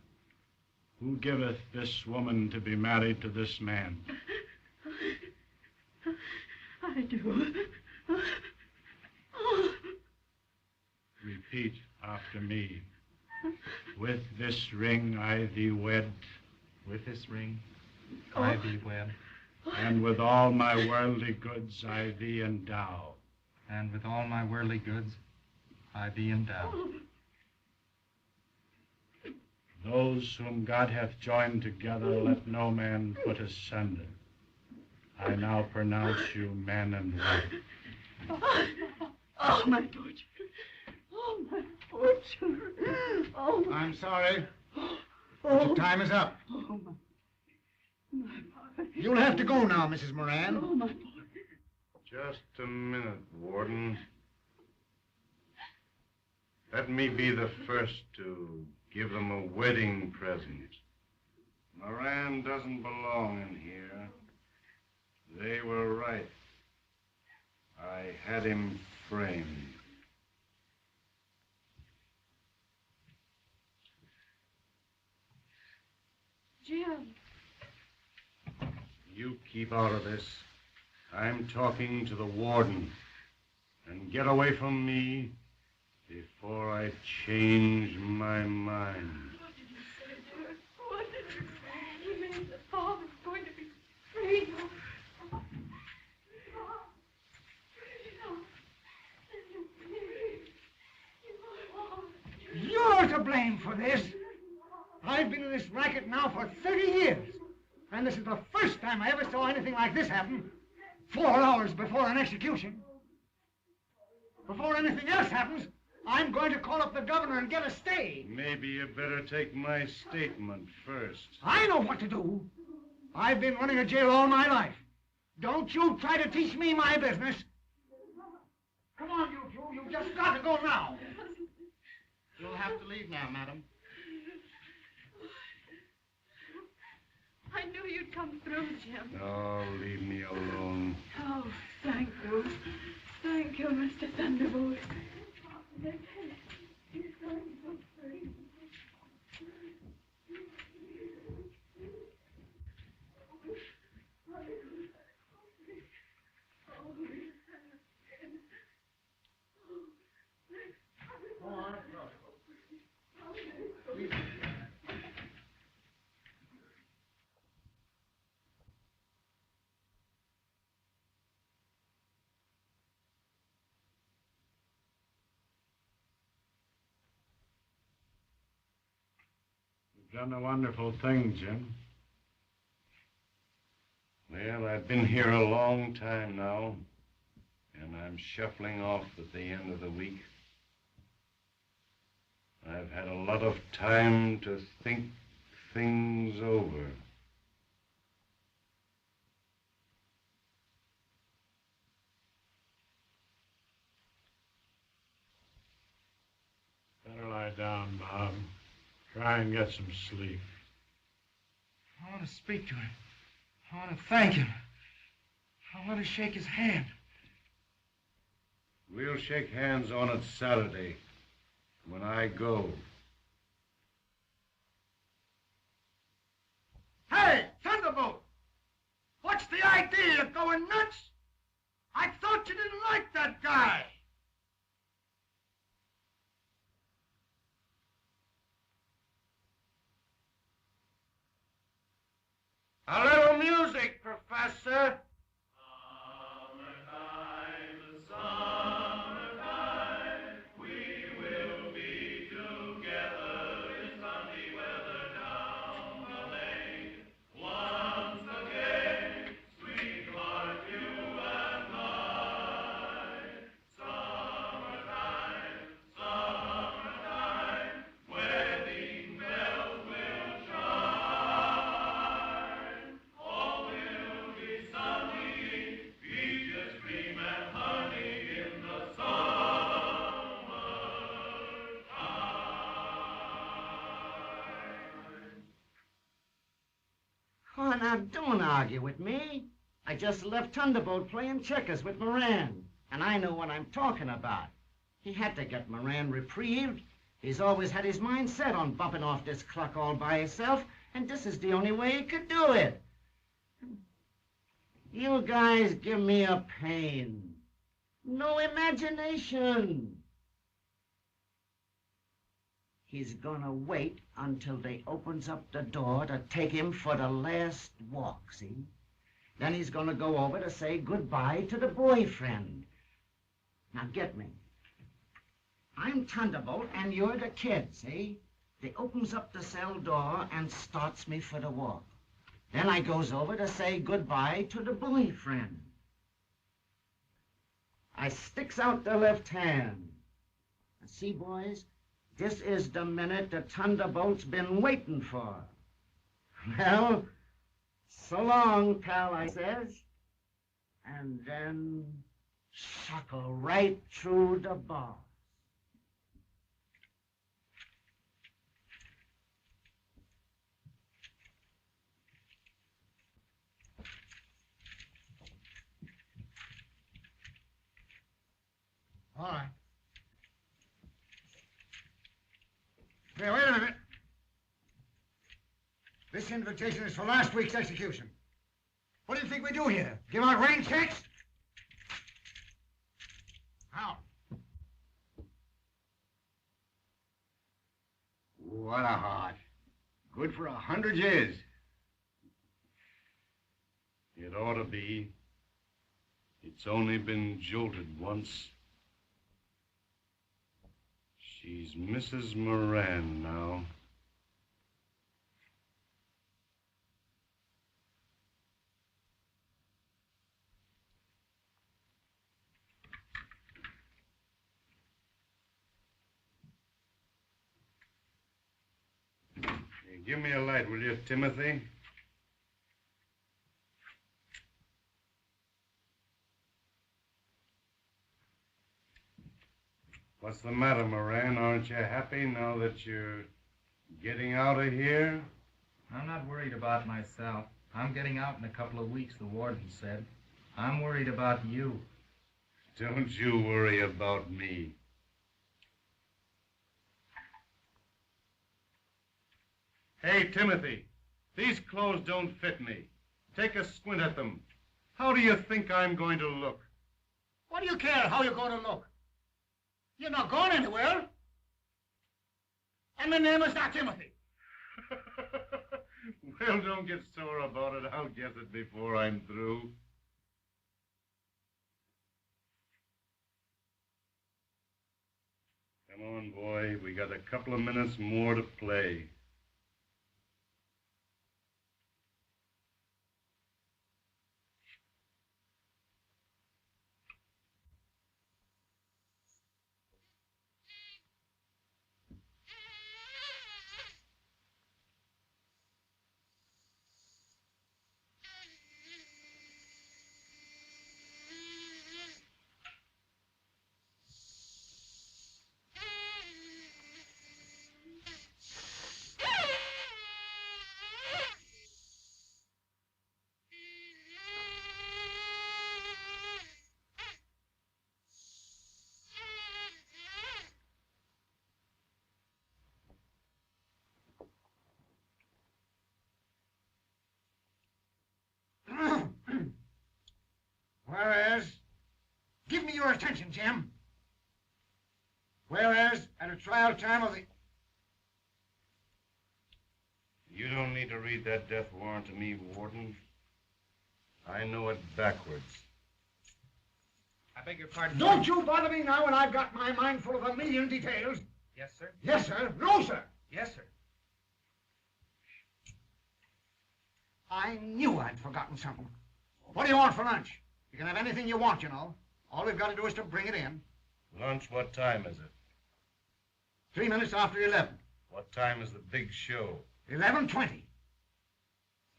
Who giveth this woman to be married to this man? I do. Repeat after me. With this ring I thee wed. With this ring I thee wed. And with all my worldly goods I thee endow. And with all my worldly goods I thee endow. Those whom God hath joined together, let no man put asunder. I now pronounce you man and wife. Oh, my poor children. Oh, my poor children. Oh, my... I'm sorry, but your time is up. Oh, my boy. You'll have to go now, Mrs. Moran. Oh, my boy. Just a minute, Warden. Let me be the first to give them a wedding present. Moran doesn't belong in here. They were right. I had him framed. Jim. You keep out of this. I'm talking to the warden. And get away from me before I change my mind. What did you say, dear? What did you say? He means the father's going to be free. it now for 30 years. And this is the first time I ever saw anything like this happen. 4 hours before an execution. Before anything else happens, I'm going to call up the governor and get a stay. Maybe you better take my statement first. I know what to do. I've been running a jail all my life. Don't you try to teach me my business. Come on, you two. You've just got to go now. You'll have to leave now, madam. I knew you'd come through, Jim. Oh, leave me alone. Oh, thank you. Thank you, Mr. Thunderbolt. You've done a wonderful thing, Jim. Well, I've been here a long time now, and I'm shuffling off at the end of the week. I've had a lot of time to think things over. Better lie down, Bob. Try and get some sleep. I want to speak to him. I want to thank him. I want to shake his hand. We'll shake hands on it Saturday, when I go. Hey, Thunderbolt! What's the idea of going nuts? I thought you didn't like that guy. A little music, Professor. Oh, now, don't argue with me. I just left Thunderbolt playing checkers with Moran, and I know what I'm talking about. He had to get Moran reprieved. He's always had his mind set on bumping off this clock all by himself, and this is the only way he could do it. You guys give me a pain. No imagination. He's gonna wait until they opens up the door to take him for the last walk, see? Then he's gonna go over to say goodbye to the boyfriend. Now get me. I'm Thunderbolt and you're the kid, see? They opens up the cell door and starts me for the walk. Then I goes over to say goodbye to the boyfriend. I sticks out the left hand. And see, boys? This is the minute the Thunderbolt's been waiting for. Well, so long, pal, I says. And then suckle right through the bars. All right. Here, wait a minute. This invitation is for last week's execution. What do you think we do here? Give out rain checks? How? What a heart. Good for 100 years. It ought to be. It's only been jolted once. She's Mrs. Moran now. Give me a light, will you, Timothy? What's the matter, Moran? Aren't you happy now that you're getting out of here? I'm not worried about myself. I'm getting out in a couple of weeks, the warden said. I'm worried about you. Don't you worry about me. Hey, Timothy, these clothes don't fit me. Take a squint at them. How do you think I'm going to look? What do you care how you're going to look? You're not going anywhere. And my name is not Timothy. Well, don't get sore about it. I'll guess it before I'm through. Come on, boy. We got a couple of minutes more to play. Whereas, give me your attention, Jim. Whereas, at a trial time of the... You don't need to read that death warrant to me, Warden. I know it backwards. I beg your pardon. Don't you bother me now when I've got my mind full of a million details. Yes, sir? Yes, sir. No, sir. Yes, sir. I knew I'd forgotten something. What do you want for lunch? You can have anything you want, you know. All we've got to do is to bring it in. Lunch, what time is it? 3 minutes after 11. What time is the big show? 11:20.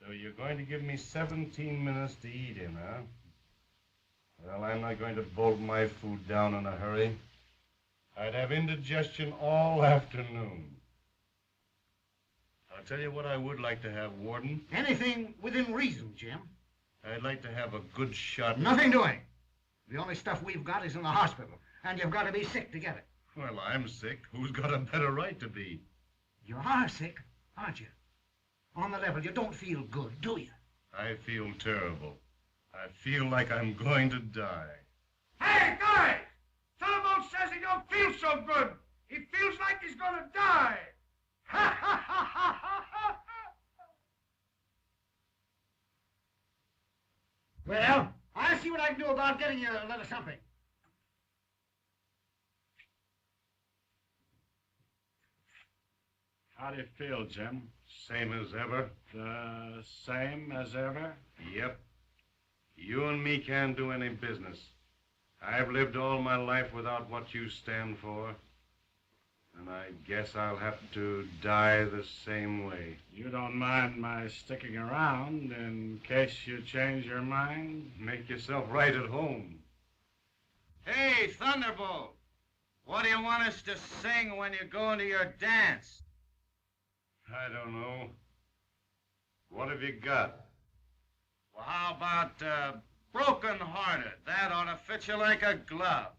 So you're going to give me 17 minutes to eat in, huh? Well, I'm not going to bolt my food down in a hurry. I'd have indigestion all afternoon. I'll tell you what I would like to have, Warden. Anything within reason, Jim. I'd like to have a good shot. Nothing doing. The only stuff we've got is in the hospital, and you've got to be sick to get it. Well, I'm sick. Who's got a better right to be? You are sick, aren't you? On the level, you don't feel good, do you? I feel terrible. I feel like I'm going to die. Hey, guys! Thunderbolt says he don't feel so good. He feels like he's going to die. Ha, ha, ha, ha, ha, ha. Well, I'll see what I can do about getting you a little something. How do you feel, Jim? Same as ever. The same as ever? Yep. You and me can't do any business. I've lived all my life without what you stand for. And I guess I'll have to die the same way. You don't mind my sticking around in case you change your mind? Make yourself right at home. Hey, Thunderbolt, what do you want us to sing when you go into your dance? I don't know. What have you got? Well, how about Broken Hearted? That ought to fit you like a glove.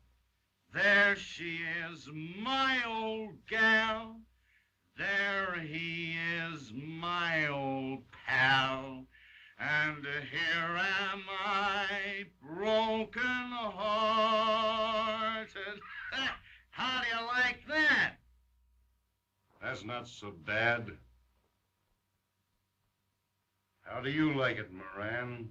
There she is, my old gal. There he is, my old pal. And here am I, broken hearted. How do you like that? That's not so bad. How do you like it, Moran?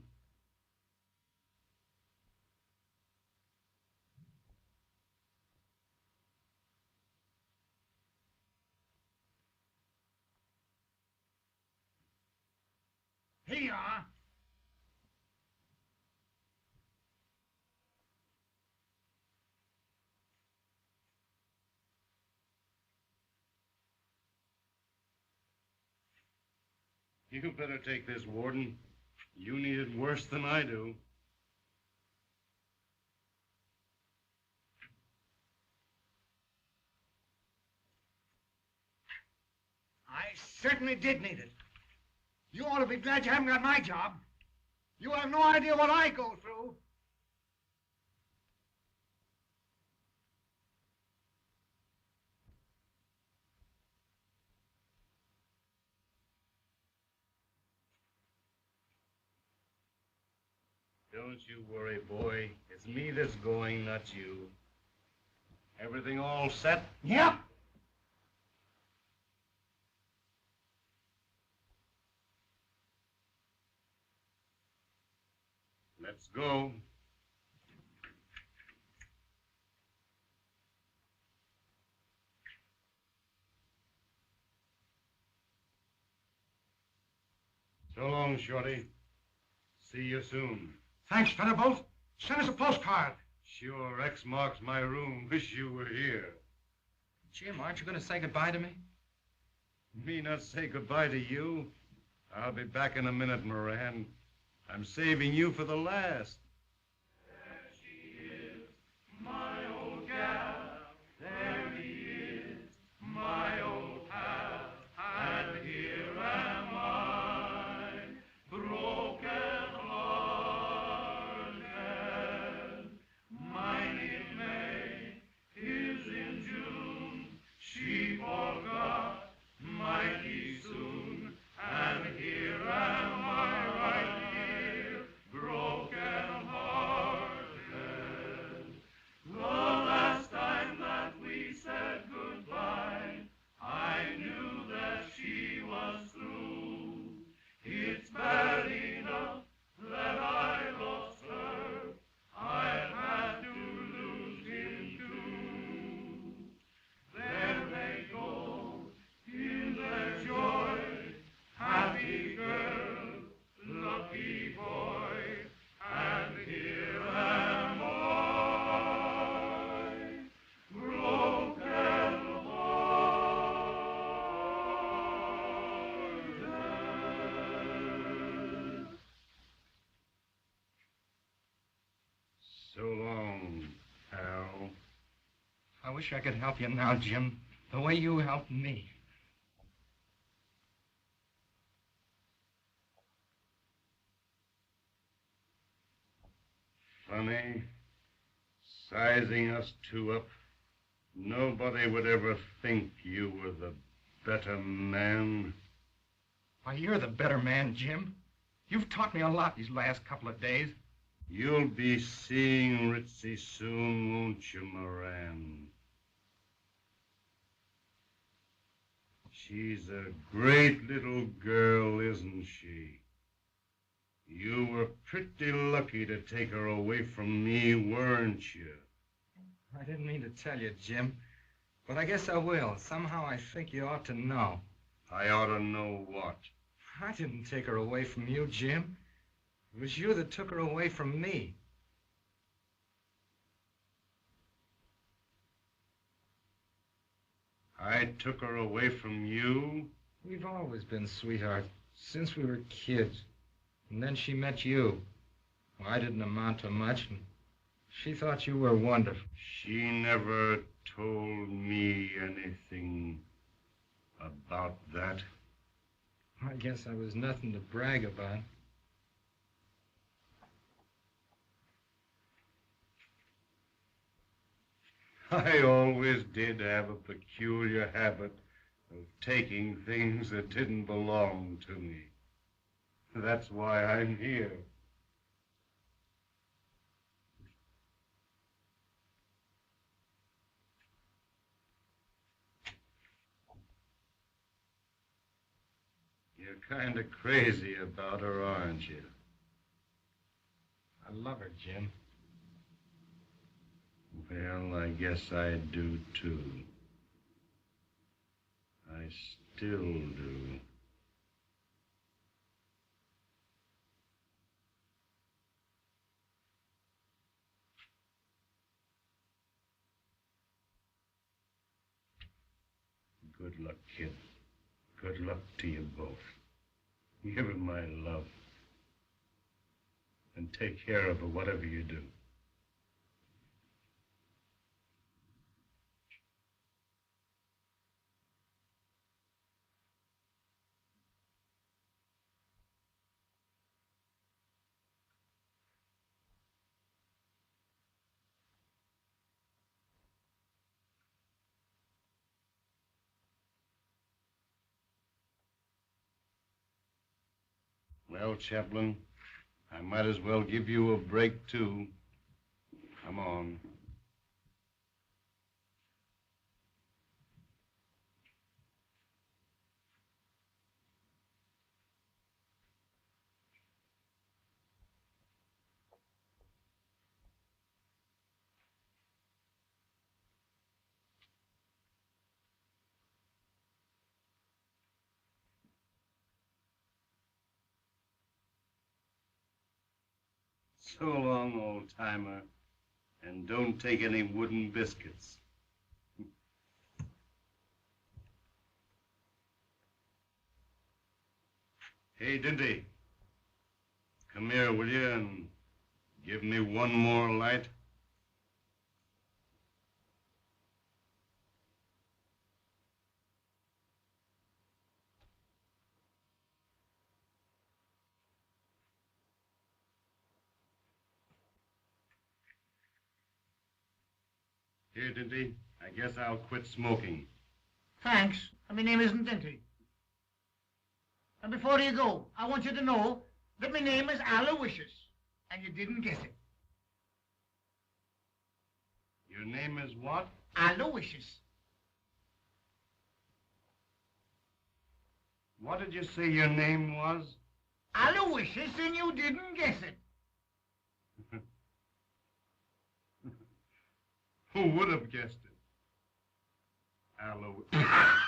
Here you are. You better take this, Warden. You need it worse than I do. I certainly did need it. You ought to be glad you haven't got my job. You have no idea what I go through. Don't you worry, boy. It's me that's going, not you. Everything all set? Yep. Let's go. So long, Shorty. See you soon. Thanks, Thunderbolt. Send us a postcard. Sure, X marks my room. Wish you were here. Jim, aren't you going to say goodbye to me? Me not say goodbye to you? I'll be back in a minute, Moran. I'm saving you for the last. There she is, my old gal. There he is, my old pal. And here am I, broken hearted. Mine in May, his in June. She forgot mighty soon. And here am I right here, broken hearted. The last time that we said goodbye, I knew that she was through. It's bad enough that I lost her. I had to lose him too. There they go in their joy. Happy girl, lucky boy, and here am I, broken hearted. So long, pal. I wish I could help you now, Jim, the way you helped me. Funny, sizing us two up. Nobody would ever think you were the better man. Why, you're the better man, Jim. You've taught me a lot these last couple of days. You'll be seeing Ritzy soon, won't you, Moran? She's a great little girl, isn't she? You were pretty lucky to take her away from me, weren't you? I didn't mean to tell you, Jim, but I guess I will. Somehow I think you ought to know. I ought to know what? I didn't take her away from you, Jim. It was you that took her away from me. I took her away from you? We've always been sweethearts, since we were kids. And then she met you. Well, I didn't amount to much, and she thought you were wonderful. She never told me anything about that. I guess I was nothing to brag about. I always did have a peculiar habit of taking things that didn't belong to me. That's why I'm here. You're kind of crazy about her, aren't you? I love her, Jim. Well, I guess I do, too. I still do. Good luck, kid. Good luck to you both. Give her my love. And take care of her, whatever you do. Well, Chaplain, I might as well give you a break, too. Come on. So long, old-timer, and don't take any wooden biscuits. Hey, Dinty, come here, will you, and give me one more light? Here, Dinty, I guess I'll quit smoking. Thanks. My name isn't Dinty. And before you go, I want you to know that my name is Aloysius, and you didn't guess it. Your name is what? Aloysius. What did you say your name was? Aloysius, and you didn't guess it. Who would have guessed it? Aloysius.